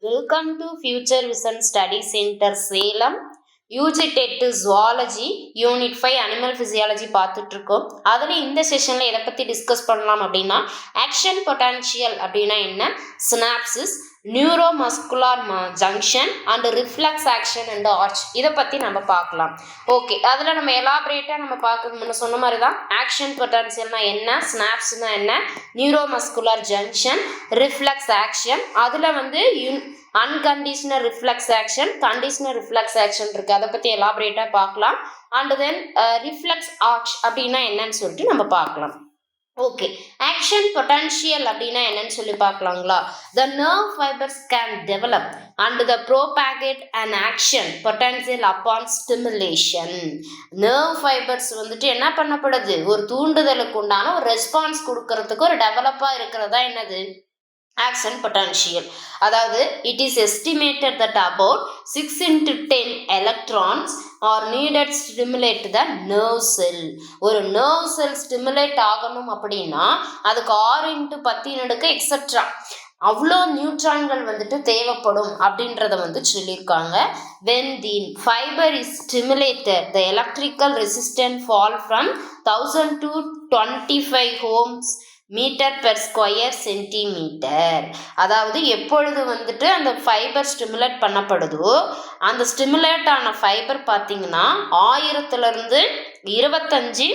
Welcome to future vision study centre Salem. UG dead zoology unit 5 animal physiology பார்த்துட்டு இருக்கோம். அதில் இந்த செஷனில் எதை பற்றி டிஸ்கஸ் பண்ணலாம் அப்படின்னா, ஆக்ஷன் பொட்டான்ஷியல் அப்படின்னா என்ன, synopsis, neuromuscular junction and reflex action and arch, இதை பற்றி நம்ம பார்க்கலாம். ஓகே, அதில் நம்ம எலாபரேட்டாக நம்ம பார்க்க சொன்ன மாதிரி தான் ஆக்ஷன் பொட்டான்ஷியல்னா என்ன, ஸ்னாப்ஸ்னா என்ன, நியூரோமஸ்குலார் ஜங்ஷன், ரிஃப்ளெக்ஸ் ஆக்ஷன், அதில் வந்து unconditional reflex action, conditional reflex action இருக்குது, அதை பற்றி எலாபரேட்டாக பார்க்கலாம். அண்ட் தென் ரிஃப்ளெக்ஸ் ஆர்ச் அப்படின்னா என்னன்னு சொல்லிட்டு நம்ம பார்க்கலாம். ஓகே, ஆக்ஷன் பொட்டான்ஷியல் அப்படின்னா என்னன்னு சொல்லி பார்க்கலாங்களா. The nerve fibres can develop and the propagate and action potential upon stimulation. Nerve fibres வந்துட்டு என்ன பண்ணப்படுது, ஒரு தூண்டுதலுக்கு உண்டான ஒரு ரெஸ்பான்ஸ் கொடுக்கறதுக்கு ஒரு டெவலப்பாக இருக்கிறதா என்னது ஆக்ஷன் பொட்டான்ஷியல். அதாவது it is estimated that about 6 into 10 electrons are needed to stimulate the nerve cell. ஒரு nerve cell stimulate ஆகணும் அப்படின்னா அதுக்கு 6 into 10 எக்ஸெட்ரா அவ்வளோ நியூட்ரான்கள் வந்துட்டு தேவைப்படும் அப்படின்றத வந்து சொல்லியிருக்காங்க. when the fiber is stimulated the electrical resistance fall from 1000 to 25 ohms metre per square centimetre. அதாவது எப்பொழுது வந்துட்டு அந்த ஃபைபர் ஸ்டிமுலேட் பண்ணப்படுதோ அந்த ஸ்டிமுலேட் ஆன ஃபைபர் பார்த்தீங்கன்னா 1000 25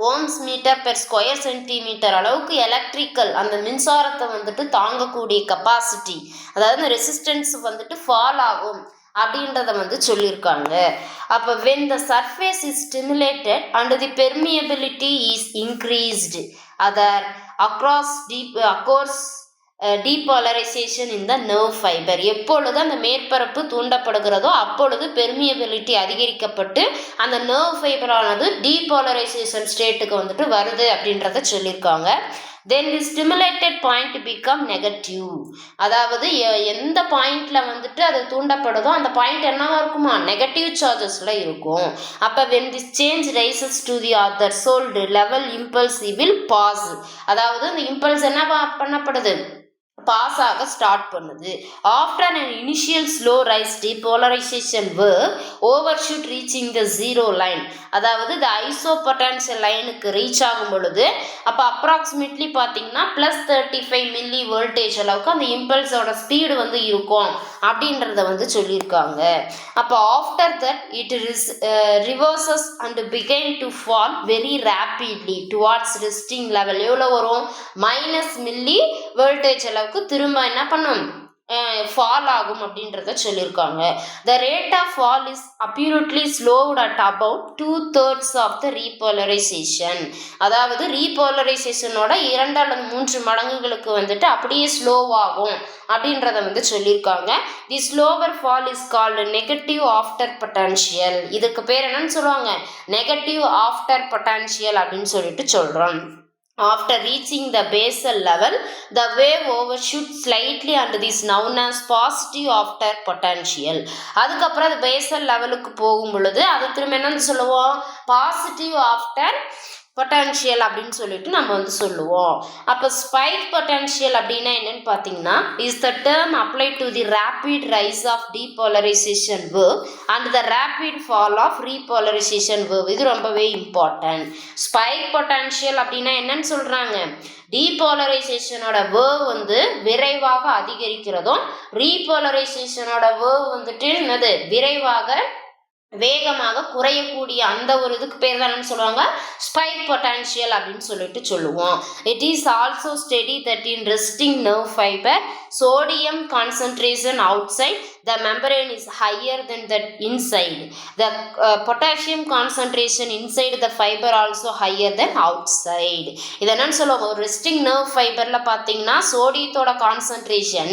ohms metre per square centimetre அளவுக்கு எலக்ட்ரிக்கல் அந்த மின்சாரத்தை வந்துட்டு தாங்கக்கூடிய கெப்பாசிட்டி, அதாவது ரெசிஸ்டன்ஸ் வந்துட்டு ஃபால் ஆகும் அப்படின்றத வந்து சொல்லியிருக்காங்க. அப்போ when the surface is stimulated and the permeability is increased other across depolarisation in the nerve fibre. எப்பொழுது அந்த மேற்பரப்பு தூண்டப்படுகிறதோ அப்பொழுது பெர்மியபிலிட்டி அதிகரிக்கப்பட்டு அந்த நர்வ் ஃபைபரானது டீபோலரைசேஷன் ஸ்டேட்டுக்கு வந்துட்டு வருது அப்படின்றத சொல்லியிருக்காங்க. then the stimulated point become negative. அதாவது எந்த பாயிண்ட்ல வந்துட்டு அது தூண்டப்படுதோ அந்த பாயிண்ட் என்னவா இருக்குமா, நெகட்டிவ் சார்ஜஸ்ல இருக்கும். அப்ப when this change rises to the other sold level impulse will pass. அதாவது இந்த இம்பல்ஸ் என்ன பண்ணப்படுது, பாஸ் ஆக ஸ்டார்ட் பண்ணுது. After an initial slow rise depolarization will overshoot reaching the zero line. அதாவது இந்த ஐசோபொட்டான்ஷியல் லைனுக்கு ரீச் ஆகும் பொழுது அப்போ அப்ராக்சிமேட்லி பார்த்தீங்கன்னா +35 மில்லி வோல்டேஜ் அளவுக்கு அந்த இம்பல்ஸோட ஸ்பீடு வந்து இருக்கும் அப்படின்றத வந்து சொல்லியிருக்காங்க. அப்போ after that it reverses and begin to fall very rapidly towards resting level. எவ்வளோ வரும், -, மில்லி வோல்டேஜ் அளவுக்கு திரும்ப என்ன பண்ணும், ஃபால் ஆகும் அப்படின்றத சொல்லியிருக்காங்க. The rate of fall is apparently slowed at about 2/3 of the repolarization. அதாவது ரீபோலரைசேஷனோட 2 அல்லது 3 மடங்குகளுக்கு வந்துட்டு அப்படியே ஸ்லோவாகும் அப்படின்றத வந்து சொல்லியிருக்காங்க. The slower fall is called negative after potential. இதுக்கு பேர் என்னன்னு சொல்லுவாங்க, நெகட்டிவ் ஆஃப்டர் பொட்டான்ஷியல் அப்படின்னு சொல்லிட்டு சொல்றோம். After reaching the basal level, the wave overshoots slightly and this known as positive after potential. அதுக்கப்புறம் அது பேசல் லெவலுக்கு போகும் பொழுது அது திரும்ப என்னன்னு சொல்லுவோம், பாசிட்டிவ் ஆஃப்டர் பொட்டான்ஷியல் அப்படின்னு சொல்லிட்டு நம்ம வந்து சொல்லுவோம். அப்போ ஸ்பைக் பொட்டான்ஷியல் அப்படின்னா என்னன்னு பார்த்தீங்கன்னா, is the term apply to the rapid rise of depolarisation wave and the rapid fall of repolarisation wave. இது ரொம்பவே இம்பார்ட்டன்ட். ஸ்பைக் பொட்டான்ஷியல் அப்படின்னா என்னன்னு சொல்றாங்க, டீபோலரைசேஷனோட வேவ் வந்து விரைவாக அதிகரிக்கிறதும் ரீபோலரைசேஷனோட வேவ் வந்துட்டு என்னது விரைவாக வேகமாக குறையக்கூடிய அந்த ஒரு இதுக்கு பேர் தான் சொல்லுவாங்க ஸ்பைக் பொட்டான்ஷியல் அப்படின்னு சொல்லிட்டு சொல்லுவோம். It is also study that in resting nerve fibre sodium concentration outside the membrane is higher than that inside. The potassium concentration inside the fiber also higher than outside. இது என்னன்னு சொல்லுவாங்க, ஒரு resting nerve ஃபைபர்ல பார்த்தீங்கன்னா சோடியத்தோட concentration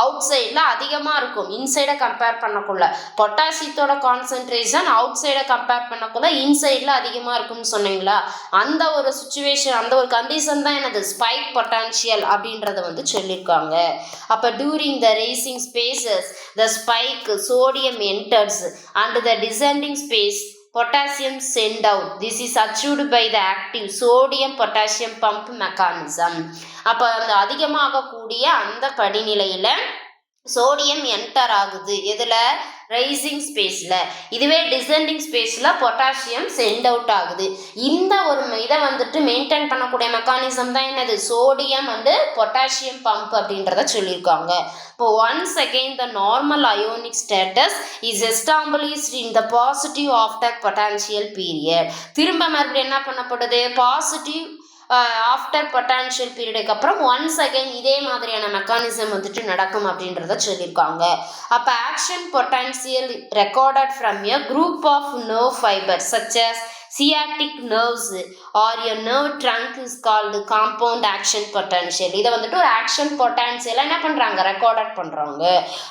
out சைடில் அதிகமாக இருக்கும் இன்சைடை compare பண்ணக்குள்ள. பொட்டாசியத்தோட concentration out சைடை compare பண்ணக்குள்ள இன்சைடில் அதிகமாக இருக்கும்னு சொன்னீங்களா, அந்த ஒரு சுச்சுவேஷன் அந்த ஒரு கண்டிஷன் தான் எனது ஸ்பைக் பொட்டான்ஷியல் அப்படின்றத வந்து சொல்லியிருக்காங்க. அப்போ during the rising spaces the spike sodium enters and the descending space potassium sent out. This is achieved by the active sodium potassium pump mechanism. அப்போ அந்த அதிகமாக கூடிய அந்த படிநிலையில் சோடியம் என்டர் ஆகுது எதில், ரைசிங் ஸ்பேஸில். இதுவே டிசெண்டிங் ஸ்பேஸில் பொட்டாசியம் சென்ட் அவுட் ஆகுது. இந்த ஒரு இதை வந்துட்டு மெயின்டைன் பண்ணக்கூடிய மெக்கானிசம் தான் என்னது, சோடியம் அண்டு பொட்டாசியம் பம்ப் அப்படின்றத சொல்லியிருக்காங்க. இப்போ once again the normal ionic status is established in the positive after potential period. திரும்ப மறுபடியும் என்ன பண்ணப்படுது, பாசிட்டிவ் ஆஃப்டர் பொட்டான்ஷியல் பீரியடுக்கு அப்புறம் ஒன்ஸ் அகைன் இதே மாதிரியான மெக்கானிசம் வந்துட்டு நடக்கும் அப்படின்றத சொல்லியிருக்காங்க. அப்போ action potential recorded from a group of nerve fibre such as sciatic nerves or a nerve trunk is called compound action potential. இதை வந்துட்டு ஒரு ஆக்ஷன் பொட்டான்ஷியலாக என்ன பண்ணுறாங்க, ரெக்கார்டட் பண்ணுறாங்க.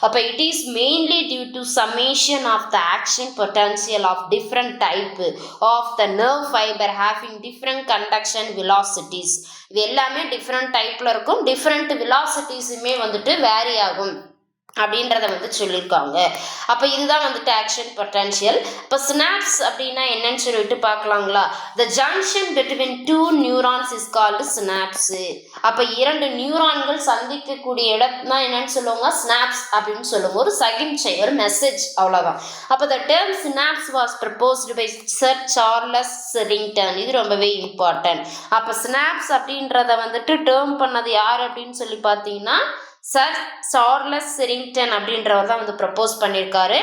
அப்போ it is mainly due to summation of the action potential of different type of the nerve fibre having different conduction velocities. இது எல்லாமே different டைப்பில் இருக்கும், டிஃப்ரெண்ட் வெலாசிட்டிஸுமே வந்துட்டு வேரி ஆகும் அப்படின்றத வந்து சொல்லியிருக்காங்க. அப்போ இதுதான் வந்துட்டு ஆக்ஷன் பொட்டான்ஷியல். இப்போ சினாப்ஸ் அப்படின்னா என்னன்னு சொல்லிட்டு பார்க்கலாங்களா. The junction between two neurons is called synapse. அப்போ இரண்டு நியூரான்கள் சந்திக்கக்கூடிய இடம் தான் என்னன்னு சொல்லுவாங்க, சினாப்ஸ் அப்படின்னு சொல்லுவோம். ஒரு சகிம்சை, ஒரு மெசேஜ், அவ்வளோதான். அப்போ the term synapse was proposed by sir Charles Sherrington. இது ரொம்பவே இம்பார்ட்டன்ட். அப்போ சினாப்ஸ் அப்படின்றத வந்துட்டு டேர்ம் பண்ணது யார் அப்படின்னு சொல்லி பார்த்தீங்கன்னா சர் சார்லஸ் செரிங்டன் அப்படின்றவர் தான் வந்து ப்ரப்போஸ் பண்ணியிருக்காரு.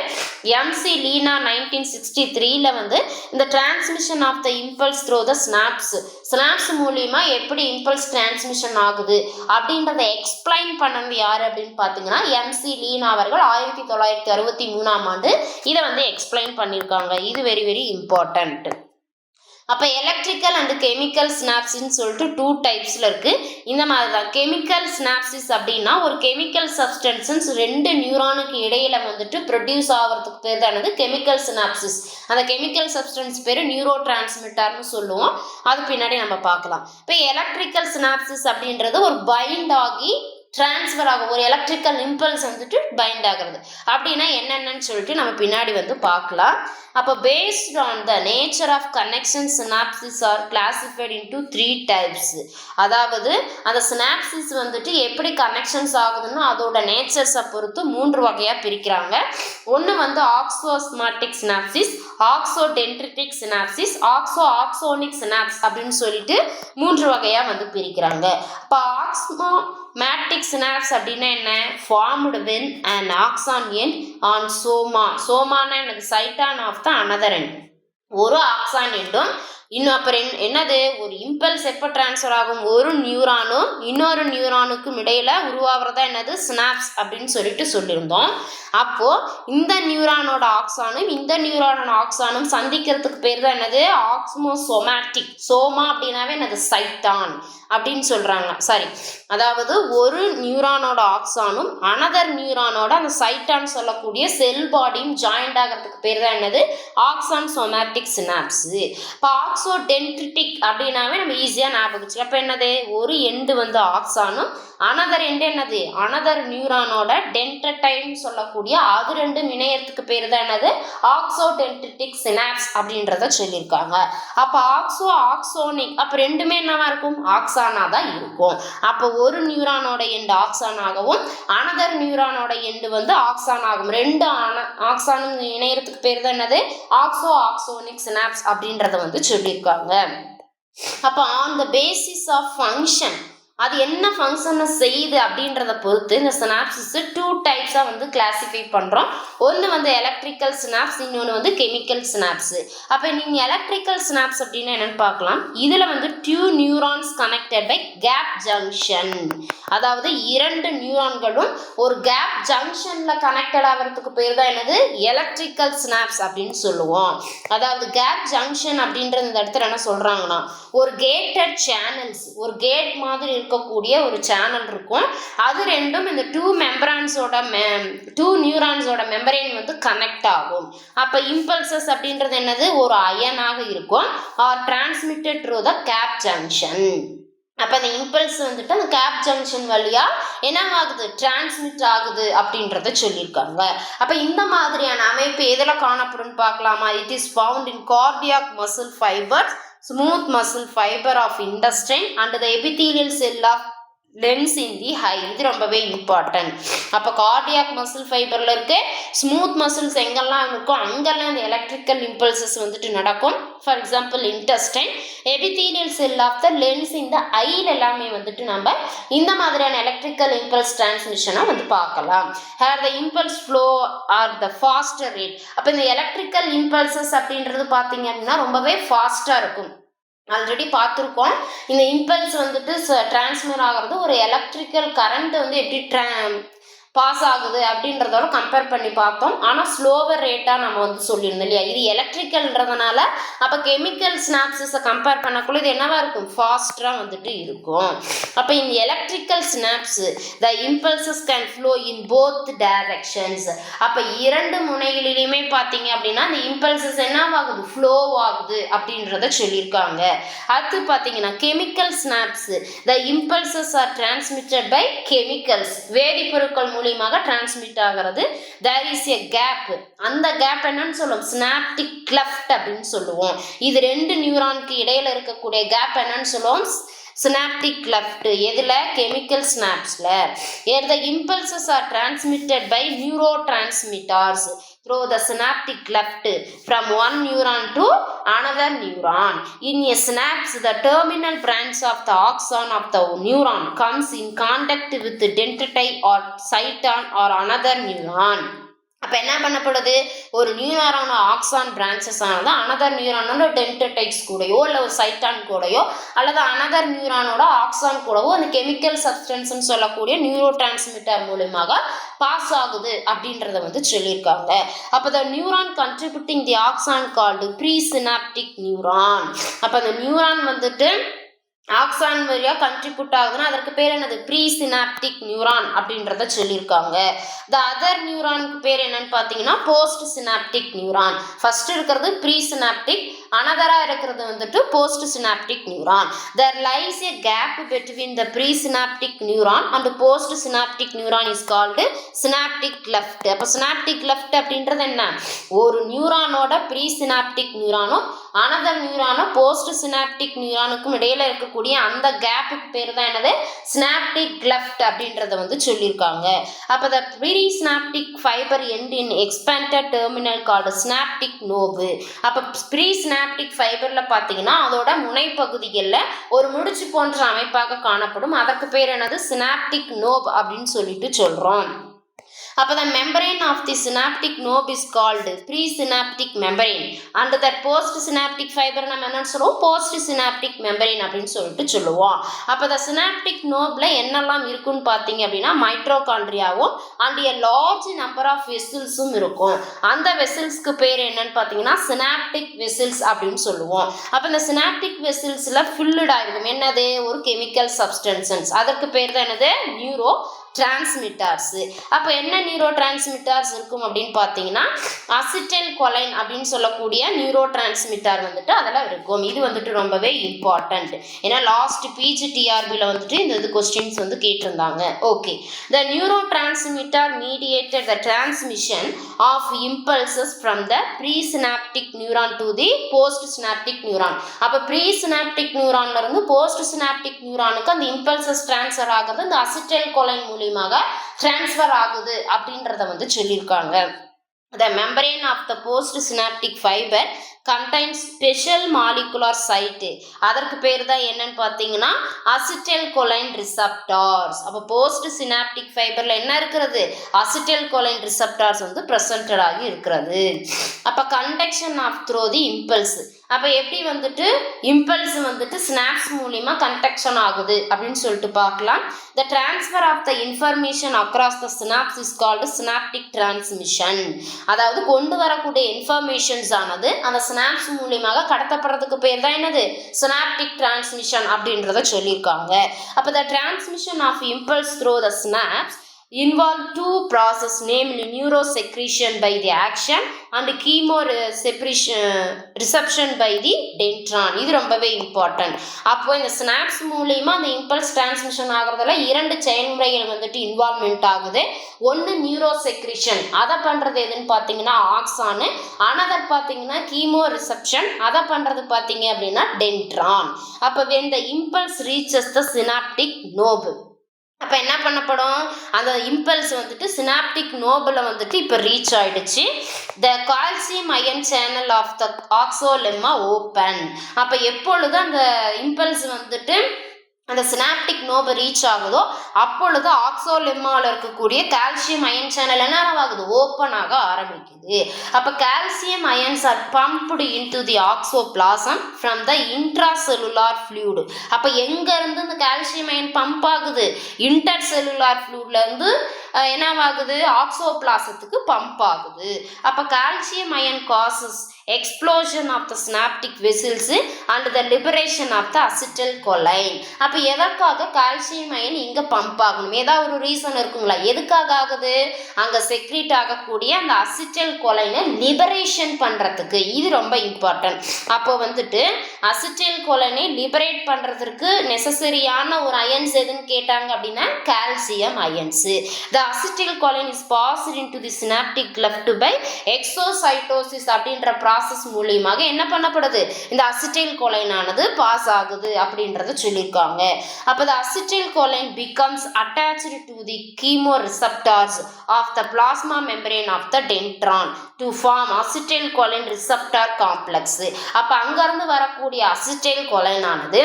எம்சி லீனா 1963 வந்து இந்த transmission of the impulse through the synapse மூலியமா எப்படி இம்பல்ஸ் டிரான்ஸ்மிஷன் ஆகுது அப்படின்றத எக்ஸ்பிளைன் பண்ணது யார் அப்படின்னு பார்த்தீங்கன்னா எம்சி லீனா அவர்கள் 1963 இதை வந்து எக்ஸ்பிளைன் பண்ணியிருக்காங்க. இது வெரி வெரி இம்பார்ட்டன்ட். அப்போ எலக்ட்ரிக்கல் அண்டு கெமிக்கல் ஸ்னாப்ஸின்னு சொல்லிட்டு 2 டைப்ஸில் இருக்குது. இந்த மாதிரி தான் கெமிக்கல் ஸ்னாப்சிஸ் அப்படின்னா ஒரு கெமிக்கல் சப்ஸ்டன்சஸ் 2 நியூரானுக்கு இடையில வந்துட்டு ப்ரொடியூஸ் ஆகிறதுக்கு பேர் தானது கெமிக்கல் ஸ்னாப்சிஸ். அந்த கெமிக்கல் சப்ஸ்டன்ஸ் பேர் நியூரோ டிரான்ஸ்மிட்டர்னு சொல்லுவோம். அது பின்னாடி நம்ம பார்க்கலாம். இப்போ எலக்ட்ரிக்கல் ஸ்னாப்சிஸ் அப்படின்றது ஒரு பைண்ட் ஆகி டிரான்ஸ்ஃபர் ஆகும், ஒரு எலக்ட்ரிக்கல் இம்பல்ஸ் வந்துட்டு பைண்ட் ஆகிறது. அப்படின்னா என்னென்னு சொல்லிட்டு நம்ம பின்னாடி வந்து பார்க்கலாம். அப்போ based on the nature of connection synapses are classified into 3 types. அதாவது அந்த சினாப்சிஸ் வந்துட்டு எப்படி கனெக்ஷன்ஸ் ஆகுதுன்னு அதோட நேச்சர்ஸை பொறுத்து 3 வகையாக பிரிக்கிறாங்க. ஒன்று வந்து ஆக்சோஸ்மாட்டிக் சினாப்சிஸ், ஆக்சோடென்ட்ரிட்டிக் சினாப்சிஸ், ஆக்சோனிக் சினாப்ஸ் அப்படின்னு சொல்லிட்டு 3 வகையாக வந்து பிரிக்கிறாங்க. இப்போ ஆக்ஸ்மோமேட்டிக் சினாப்ஸ் அப்படின்னா என்ன, formed when and axon end on சோமானா எனக்கு cyton of the another end. ஒரு ஆக்சான் எண்டும் இன்னும் அப்புறம் என்னது, ஒரு இம்பல்ஸ் எப்போ டிரான்ஸ்ஃபர் ஆகும், ஒரு நியூரானும் இன்னொரு நியூரானுக்கும் இடையில உருவாகிறதா என்னது சினாப்ஸ் அப்படின்னு சொல்லிட்டு சொல்லியிருந்தோம். அப்போ இந்த நியூரானோட ஆக்சானும் இந்த நியூரானோட ஆக்சானும் சந்திக்கிறதுக்கு பேர் தான் என்னது ஆக்ஸ்மோசோமேட்டிக். சோமா அப்படின்னாவே என்னது சைட்டான் அப்படின்னு சொல்றாங்க. சாரி, அதாவது ஒரு நியூரானோட ஆக்சானும் அனதர் நியூரானோட அந்த சைட்டான் சொல்லக்கூடிய செல் பாடியும் ஜாயிண்ட் ஆகிறதுக்கு பேர் தான் என்னது ஆக்சான் சோமேட்டிக் சினாப்ஸ். இப்போ ஆக்சோடென்ட்ரிட்டிக் அப்படின்னாவே நம்ம ஈஸியாக ஞாபகம் வச்சுக்கலாம். அப்போ என்னது, ஒரு எண்டு வந்து ஆக்சானும் அனதர் எண்டு என்னது அனதர் நியூரானோட டென்ட்ரைன் சொல்லக்கூடிய அது 2 இணையத்துக்கு பேர் தான் என்னது ஆக்சோடென்ட்ரிட்டிக் சினாப்ஸ் அப்படின்றத சொல்லியிருக்காங்க. அப்போ ஆக்சோனிக் அப்போ ரெண்டுமே என்னவா இருக்கும், ஆக்சானா தான் இருக்கும். அப்போ ஒரு நியூரானோட எண்டு ஆக்சானாகவும் அனதர் நியூரானோட எண்டு வந்து ஆக்சான் ஆகும். 2 ஆக்சானும் இணையத்துக்கு பேர் தான் என்னது ஆக்சோனிக் சினாப்ஸ் அப்படின்றத வந்து சொல்லியிருக்காங்க. அப்போ on the basis of function, அது என்ன ஃபங்க்ஷனை செய்யுது அப்படின்றத பொறுத்து இந்த சினாப்சிஸ் 2 டைப்ஸாக வந்து கிளாசிஃபை பண்ணுறோம். ஒன்று வந்து எலக்ட்ரிக்கல் சினாப்ஸ், இன்னொன்று வந்து கெமிக்கல் சினாப்ஸ். அப்போ நீங்கள் எலக்ட்ரிக்கல் சினாப்ஸ் அப்படின்னா என்னென்னு பார்க்கலாம். இதில் வந்து 2 neurons connected by gap junction. அதாவது 2 நியூரான்களும் ஒரு கேப் ஜங்ஷனில் கனெக்டட் ஆகிறதுக்கு பேர் தான் என்னது எலக்ட்ரிக்கல் சினாப்ஸ் அப்படின்னு சொல்லுவோம். அதாவது கேப் ஜங்ஷன் அப்படின்ற இந்த இடத்துல என்ன சொல்கிறாங்கன்னா, ஒரு கேட்டட் சேனல்ஸ், ஒரு கேட் மாதிரி இருக்கக்கூடிய ஒரு சேனல் இருக்கும். அது ரெண்டும் இந்த 2 நியூரான்ஸோட மெம்பரேன் வந்து கனெக்ட் ஆகும். அப்போ இம்பல்சஸ் அப்படின்றது என்னது ஒரு அயனாக இருக்கும், are transmitted through the gap junction. அப்போ அந்த இம்பல்ஸ் வந்துட்டு அந்த கேப் ஜங்ஷன் வழியா என்ன ஆகுது, டிரான்ஸ்மிட் ஆகுது அப்படின்றத சொல்லியிருக்காங்க. அப்போ இந்த மாதிரியான அமைப்பு எதில் காணப்படும் பார்க்கலாமா. It is found in cardiac muscle fibres, smooth muscle fiber of intestine and the epithelial cell of lens in the high. இது ரொம்பவே இம்பார்ட்டன்ட். அப்போ கார்டியாக் மசில் ஃபைபரில் இருக்க ஸ்மூத் மசில்ஸ் எங்கெல்லாம் இருக்கும் அங்கெல்லாம் இந்த எலக்ட்ரிக்கல் இம்பல்சஸ் வந்துட்டு நடக்கும். For example intestine, epithelial cell of the lens இந்த ஐல எல்லாமே வந்துட்டு நம்ம இந்த மாதிரியான எலக்ட்ரிக்கல் இம்பல்ஸ் டிரான்ஸ்மிஷனை வந்து பார்க்கலாம். Here the impulse flow are the faster rate. அப்போ இந்த எலக்ட்ரிக்கல் இம்பல்சஸ் அப்படின்றது பார்த்தீங்க அப்படின்னா ரொம்பவே ஃபாஸ்ட்டாக இருக்கும். ஆல்ரெடி பார்த்துருக்கோம். இந்த இம்பல்ஸ் வந்துட்டு டிரான்ஸ்மிட் ஆகிறது ஒரு எலக்ட்ரிக்கல் கரண்ட் வந்து எப்படி பாஸ் ஆகுது அப்படின்றதோட கம்பேர் பண்ணி பார்த்தோம். ஆனால் ஸ்லோவர் ரேட்டாக நம்ம வந்து சொல்லியிருந்தோம் இல்லையா. இது எலக்ட்ரிக்கல்ன்றதுனால அப்போ கெமிக்கல் ஸ்னாப்ஸஸை கம்பேர் பண்ணக்குள்ள இது என்னவா இருக்கும், ஃபாஸ்ட்டாக வந்துட்டு இருக்கும். அப்போ இந்த electrical snaps the impulses can flow in both directions. அப்போ இரண்டு முனைகளிலுமே பார்த்தீங்க அப்படின்னா இந்த இம்பல்சஸ் என்னவாகுது, ஃப்ளோ ஆகுது அப்படின்றத சொல்லியிருக்காங்க. அடுத்து பார்த்தீங்கன்னா chemical synapse the impulses are transmitted by chemicals. வேதிப்பொருட்கள் மூலியமாக டிரான்ஸ்மிட் ஆகிறது. there is a gap. அந்த கேப் என்னன்னு சொல்லுவோம், சினாப்டிக் கிளெஃப்ட் அப்படின்னு சொல்லுவோம். இது ரெண்டு நியூரானுக்கு இடையில இருக்கக்கூடிய கேப் என்னன்னு சொல்லுவோம், சினாப்டிக் கிளெஃப்ட். எதுல, chemical ஸ்னாப்ஸ்ல. here the impulses are transmitted by neurotransmitters through the synaptic cleft from one neuron to another neuron. In a synapse, the terminal branch of the axon of the neuron comes in contact with the dendrite or cyton or another neuron. அப்போ என்ன பண்ணப்படுது, ஒரு நியூரானோட axon branches ஆனது another நியூரானோட dendrites கூடயோ இல்லை ஒரு சைட்டான் கூடயோ அல்லது அனதர் நியூரானோட ஆக்சான் கூடவோ அந்த கெமிக்கல் சப்ஸ்டன்ஸ்ன்னு சொல்லக்கூடிய நியூரோ டிரான்ஸ்மிட்டர் மூலமாக பாஸ் ஆகுது அப்படின்றத வந்து சொல்லியிருக்காங்க. அப்போ the neuron contributing the axon called pre synaptic neuron. அப்போ அந்த நியூரான் வந்துட்டு ஆக்சான் வழியாக கண்ட்ரிபியூட் ஆகுதுன்னா அதற்கு பேர் என்னது, ப்ரீ சினாப்டிக் நியூரான் அப்படின்றத சொல்லியிருக்காங்க. த அதர் நியூரானுக்கு பேர் என்னன்னு பார்த்தீங்கன்னா போஸ்ட் சினாப்டிக் நியூரான். ஃபர்ஸ்ட் இருக்கிறது ப்ரீ சினாப்டிக், அனதராக இருக்கிறது வந்துட்டு post synaptic neuron. There lies a gap between the pre synaptic neuron and post synaptic neuron is called synaptic cleft. அப்போ சினாப்டிக் கிளெஃப்ட் அப்படின்றது என்ன, ஒரு நியூரானோட ப்ரீ சினாப்டிக் நியூரானும் அனதர் நியூரானோ போஸ்ட் சினாப்டிக் நியூரானுக்கும் இடையில இருக்கக்கூடிய அந்த கேப்புக்கு பேர் தான் என்னது, சினாப்டிக் கிளெஃப்ட் அப்படின்றத வந்து சொல்லியிருக்காங்க. அப்போ the pre synaptic fibre end in expanded terminal called synaptic knob. அப்போ ப்ரீ சினாப்டிக் ஃபைபரில் பார்த்தீங்கன்னா அதோட முனைப்பகுதிகளில் ஒரு முடிச்சு போன்ற அமைப்பாக காணப்படும். அதற்கு பேர் என்னது, சினாப்டிக் நோப் அப்படின்னு சொல்லிட்டு சொல்கிறோம். அப்போ the membrane of the synaptic knob is called presynaptic membrane and that postsynaptic fiber நம்ம என்னன்னு சொல்லுவோம், postsynaptic membrane அப்படின்னு சொல்லிட்டு சொல்லுவோம். அப்போ the synaptic knob என்னெல்லாம் இருக்குன்னு பார்த்தீங்க அப்படின்னா மைட்ரோகாண்ட்ரியாவும் and a large number of vesselsம் இருக்கும். அந்த வெசல்ஸ்க்கு பேர் என்னன்னு பார்த்தீங்கன்னா synaptic vessels அப்படின்னு சொல்லுவோம். அப்போ இந்த synaptic vesselsல filled ஆகிருக்கும் என்னது, ஒரு கெமிக்கல் சப்ஸ்டன்சஸ். அதற்கு பேர் தான் என்னது, நியூரோ டிரான்ஸ்மிட்டர்ஸ். அப்போ என்ன நியூரோ டிரான்ஸ்மிட்டர்ஸ் இருக்கும் அப்படின்னு பார்த்தீங்கன்னா அசிட்டைல் கொலைன் அப்படின்னு சொல்லக்கூடிய நியூரோ டிரான்ஸ்மிட்டர் வந்துட்டு அதெல்லாம் இருக்கும். இது வந்துட்டு ரொம்பவே இம்பார்ட்டன்ட். ஏன்னா லாஸ்ட் பிஜிடிஆர்பியில் வந்துட்டு இந்த கொஸ்டின்ஸ் வந்து கேட்டிருந்தாங்க. Okay, the neurotransmitter mediated the transmission of impulses from the pre synaptic neuron to the post synaptic neuron. அப்போ ப்ரீ சினாப்டிக் நியூரான்ல இருந்து போஸ்ட் சினாப்டிக் நியூரானுக்கு அந்த இம்பல்சஸ் டிரான்ஸ்ஃபர் ஆகிறது இந்த அசிட்டைல் கொலைன் மூலியமாக டிரான்ஸ்ஃபர் ஆகுது அப்படின்றத வந்து சொல்லியிருக்காங்க. The membrane of the postsynaptic fiber contains special molecular site. அதற்கு பேர் தான் என்னன்னு பார்த்தீங்கன்னா அசிட்டைல்கோலைன் ரிசப்டார்ஸ். அப்போ போஸ்ட் சினாப்டிக் ஃபைபரில் என்ன இருக்கிறது, அசிட்டைல்கோலைன் ரிசப்டார்ஸ் வந்து ப்ரெசன்டட் ஆகி இருக்கிறது. அப்போ conduction of through the impulse. அப்போ எப்படி வந்துட்டு இம்பல்ஸ் வந்துட்டு ஸ்னாப்ஸ் மூலிமா கண்டக்ஷன் ஆகுது அப்படின்னு சொல்லிட்டு பார்க்கலாம். The transfer of the information across the synapse is called synaptic transmission. அதாவது கொண்டு வரக்கூடிய இன்ஃபர்மேஷன்ஸ் ஆனது அந்த சினாப்ஸ் மூலியமாக கடத்தப்படுறதுக்கு பேர் தான் என்னது, சினாப்டிக் டிரான்ஸ்மிஷன் அப்படின்றத சொல்லியிருக்காங்க. அப்போ the transmission of impulse through the synapse involve two process, namely neurosecretion by the action and reception by the dendron. இது ரொம்பவே இம்பார்ட்டன்ட். அப்போ இந்த சினாப்ஸ் மூலியமா அந்த இம்பல்ஸ் டிரான்ஸ்மிஷன் ஆகிறதுல இரண்டு செயல்முறைகள் வந்துட்டு இன்வால்வ்மெண்ட் ஆகுது. ஒன்று நியூரோ செக்ரிஷன், அதை பண்ணுறது எதுன்னு பார்த்தீங்கன்னா ஆக்சானு. அனதர் பார்த்தீங்கன்னா கீமோ ரிசப்ஷன், அதை பண்ணுறது பார்த்தீங்க அப்படின்னா டென்ட்ரான். அப்போ when the impulse reaches the synaptic knob, அப்போ என்ன பண்ணப்படும், அந்த இம்பல்ஸ் வந்துட்டு சினாப்டிக் நோபில் வந்துட்டு இப்போ ரீச் ஆயிடுச்சு. The calcium ion channel of the axolemma open. அப்போ எப்பொழுது அந்த இம்பல்ஸ் வந்துட்டு அந்த சினாப்டிக் நோபை ரீச் ஆகுதோ அப்பொழுது ஆக்சோலெம்மாவில் இருக்கக்கூடிய கால்சியம் அயன் சேனல் என்ன ஆகுது, ஓப்பன் ஆக ஆரம்பிக்குது. அப்போ calcium ions are pumped into the axoplasm from the intracellular fluid. அப்போ எங்கேருந்து இந்த கால்சியம் அயன் பம்ப் ஆகுது, இன்டர் செல்லுலார் ஃப்ளூயிட்லேருந்து என்னவாகுது, ஆக்சோபிளாசத்துக்கு பம்ப் ஆகுது. அப்போ calcium ion causes explosion of the synaptic vessels and the liberation of the acetylcholine. அப்போ எதற்காக கால்சியம் அயன் இங்கே பம்ப் ஆகணும், ஏதாவது ஒரு ரீசன் இருக்குங்களா, எதுக்காக ஆகுது, அங்கே செக்ரீட் ஆகக்கூடிய அந்த அசிட்டல்கோலைனை லிபரேஷன் பண்ணுறதுக்கு. இது ரொம்ப இம்பார்ட்டன்ட். அப்போ வந்துட்டு அசிட்டல்கோலைனை லிபரேட் பண்ணுறதுக்கு நெசசரியான ஒரு அயன்ஸ் எதுன்னு கேட்டாங்க அப்படின்னா calcium ions. The acetylcholine is passed into the synaptic cleft by exocytosis அப்படின்ற ப்ராசஸ் மூலியமாக என்ன பண்ணப்படுது, இந்த அசிட்டைல்கோலைன் ஆனது பாஸ் ஆகுது அப்படின்றத சொல்லியிருக்காங்க. அப்போ the acetylcholine becomes attached to the chemoreceptors of the plasma membrane of the dendron to form acetylcholine receptor complex. அப்போ அங்கிருந்து வரக்கூடிய அசிட்டைல்கோலைன் ஆனது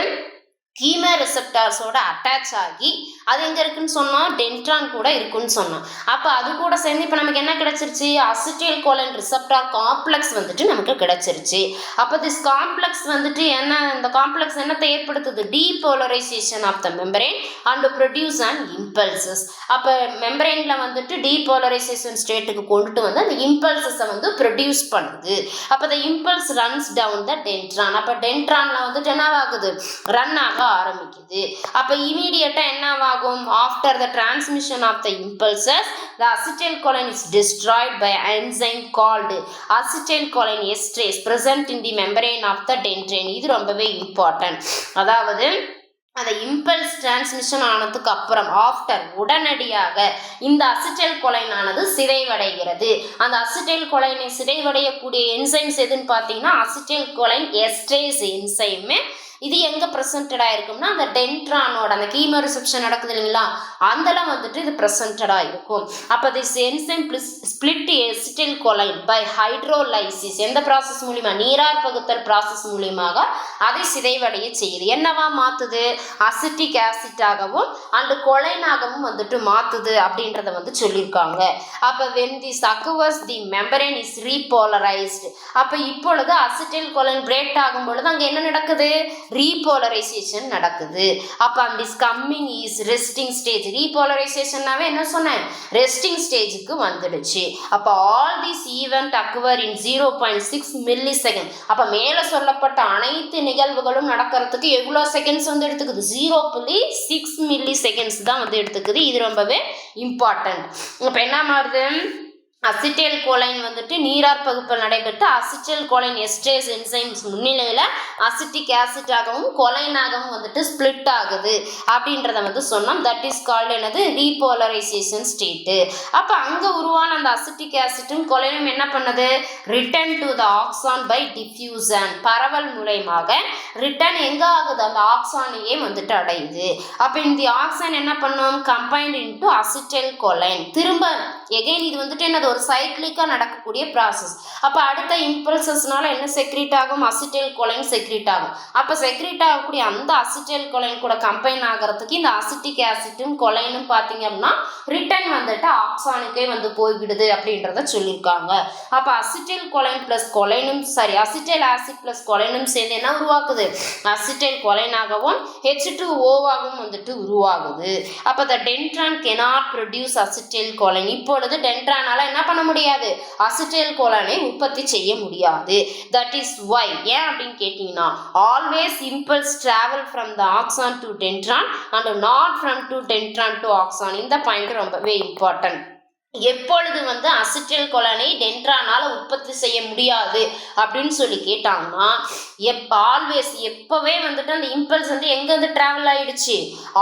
கீமோ ரிசெப்டார்ஸோட அட்டாச் ஆகி அது எங்கே இருக்குன்னு சொன்னோம், டென்ட்ரான் கூட இருக்குன்னு சொன்னோம். அப்போ அது கூட சேர்ந்து இப்போ நமக்கு என்ன கிடச்சிருச்சு, அசிட்டைல்கோலைன் ரிசெப்டார் காம்ப்ளெக்ஸ் வந்துட்டு நமக்கு கிடச்சிருச்சு. அப்போ திஸ் காம்ப்ளெக்ஸ் வந்துட்டு என்ன, இந்த காம்ப்ளெக்ஸ் என்னத்தை ஏற்படுத்துது, depolarisation of the membrane and produce and impulses. அப்போ மெம்பரேனில் வந்துட்டு டீபோலரைசேஷன் ஸ்டேட்டுக்கு கொண்டுட்டு வந்து அந்த இம்பல்சஸை வந்து ப்ரொடியூஸ் பண்ணுது. அப்போ the impulse runs down the dendron. அப்போ டென்ட்ரானில் வந்துட்டு என்ன ஆகுது, ரன் ஆக ஆரம்பிக்குது. அப்போ இமீடியட்டா என்ன ஆகும், after the transmission of the impulses the acetylcholine is destroyed by an enzyme called acetylcholine esterase present in the membrane of the dendron. இது ரொம்பவே இம்பார்ட்டன்ட். அதாவது அந்த இம்பல்ஸ் டிரான்ஸ்மிஷன் ஆனதுக்கு அப்புறம் ஆஃப்டர் உடனடியாக இந்த அசிட்டைல்கோலைன் ஆனது சிதைவடைகிறது. அந்த அசிட்டைல்கோலைனை சிதைவடையக்கூடிய என்சைம்ஸ் எதுன்னு பார்த்தீங்கன்னா அசிட்டைல்கோலைன் எஸ்ட்ரேஸ் என்சைம். இது எங்கே ப்ரெசன்டடாக இருக்கும்னா அந்த டென்ட்ரானோட அந்த கீமோ ரிசெப்ஷன் நடக்குது இல்லைங்களா, அதெல்லாம் வந்துட்டு இது ப்ரெசன்டடாக இருக்கும். அப்போ this enzyme split acetylcholine by hydrolysis, எந்த ப்ராசஸ் மூலிமா, நீரார் பகுத்தல் ப்ராசஸ் மூலியமாக அதை சிதைவடைய செய்யுது. என்னவா மாற்றுது, அசிட்டிக் ஆசிட்டாகவும் அண்டு கொலைனாகவும் வந்துட்டு மாற்றுது அப்படின்றத வந்து சொல்லியிருக்காங்க. அப்போ when this occurs the membrane is repolarised. அப்போ இப்பொழுது அசிட்டைல்கோலைன் பிரேக் ஆகும் பொழுது அங்கே என்ன நடக்குது, ரீபோலரைசேஷன் நடக்குது. அப்போ அந்த கம்மிங் இஸ் ரெஸ்டிங் ஸ்டேஜ். ரீபோலரைசேஷன்னாவே என்ன சொன்னேன், ரெஸ்டிங் ஸ்டேஜுக்கு வந்துடுச்சு. அப்போ all this event acquire in 0.6 milli second. அப்போ மேலே சொல்லப்பட்ட அனைத்து நிகழ்வுகளும் நடக்கிறதுக்கு எவ்வளோ செகண்ட்ஸ் வந்து எடுத்துக்குது, 0.6 மில்லி செகண்ட்ஸ் தான் வந்து எடுத்துக்குது. இது ரொம்பவே இம்பார்ட்டன்ட். இப்போ என்ன மாறுது, அசிட்டைல்கோலைன் வந்துட்டு நீரார் பகுப்பு நடைபெற்று அசிட்டைல்கோலைன் எஸ்ட்ரேஸ் என்சைம்ஸ் முன்னிலையில் அசிட்டிக் ஆசிட்டாகவும் கொலைனாகவும் வந்துட்டு ஸ்பிளிட் ஆகுது அப்படின்றத வந்து சொன்னோம். தட் இஸ் கால்டு என்னது, ரீபோலரைசேஷன் ஸ்டேட்டு. அப்போ அங்கே உருவான அந்த அசிட்டிக் ஆசிட்டும் கொலைனும் என்ன பண்ணுது, return to the axon by diffusion, பரவல் மூலயமாக ரிட்டர்ன் எங்கே ஆகுது, அந்த ஆக்சானையே வந்துட்டு அடையுது. அப்போ இந்த ஆக்சான் என்ன பண்ணும், கம்பைன்ட் இன்டு அசிட்டைல்கோலைன். திரும்ப எகைன் இது வந்துட்டு என்னது, ஒரு சைக்கிளிக்காக நடக்கக்கூடிய ப்ராசஸ். அப்போ அடுத்த இம்பல்சஸ்னால என்ன செக்ரீட் ஆகும், அசிட்டைல்கோலைன் செக்ரீட் ஆகும். அப்போ செக்ரீட் ஆகக்கூடிய அந்த அசிட்டைல்கோலைன் கூட கம்பைன் ஆகிறதுக்கு இந்த அசிட்டிக் ஆசிட்டும் கொலைனும் பார்த்தீங்க அப்படின்னா ரிட்டர்ன் வந்துட்டு ஆக்சானுக்கே வந்து போய்விடுது அப்படின்றத சொல்லியிருக்காங்க. அப்போ அசிட்டைல்கோலைன் பிளஸ் கொலைனும் அசிட்டைல் ஆசிட் பிளஸ் கொலைனும் சேர்ந்து என்ன உருவாக்குது, அசிட்டைல்கோலைனாகவும் H2O வந்துட்டு உருவாகுது. அப்போ த டென்ட்ரான் cannot produce அசிட்டைல்கோலைன். இப்பொழுது டென்ட்ரானால என்ன பண்ண முடியாது, அசிட்டைல்கோலைனை உற்பத்தி செய்ய முடியாது. தட் இஸ் வை, ஏன் அப்படின்னு கேட்டீங்கன்னா always impulse travel from the axon to dendron and not from to dendron to axon. இந்த பாயிண்ட் ரொம்பவே இம்பார்ட்டன்ட். எப்பொழுது வந்து அசிட்டைல்கோலைனை டென்ட்ரானால உற்பத்தி செய்ய முடியாது அப்படின்னு சொல்லி கேட்டாங்கன்னா ஆல்வேஸ் எப்போவே வந்துட்டு அந்த இம்பல்ஸ் வந்து எங்கேருந்து ட்ராவல் ஆகிடுச்சு,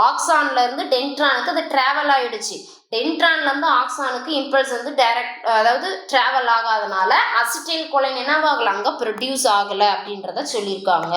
ஆக்சான்ல இருந்து டென்ட்ரானுக்கு அது ட்ராவல் ஆகிடுச்சு. டென்ட்ரான்லேருந்து ஆக்சானுக்கு இம்பல்ஸ் வந்து டைரக்ட், அதாவது ட்ராவல் ஆகாதனால அசிட்டைல்கோலைன் என்னவாகலை, அங்கே ப்ரொடியூஸ் ஆகலை அப்படின்றத சொல்லியிருக்காங்க.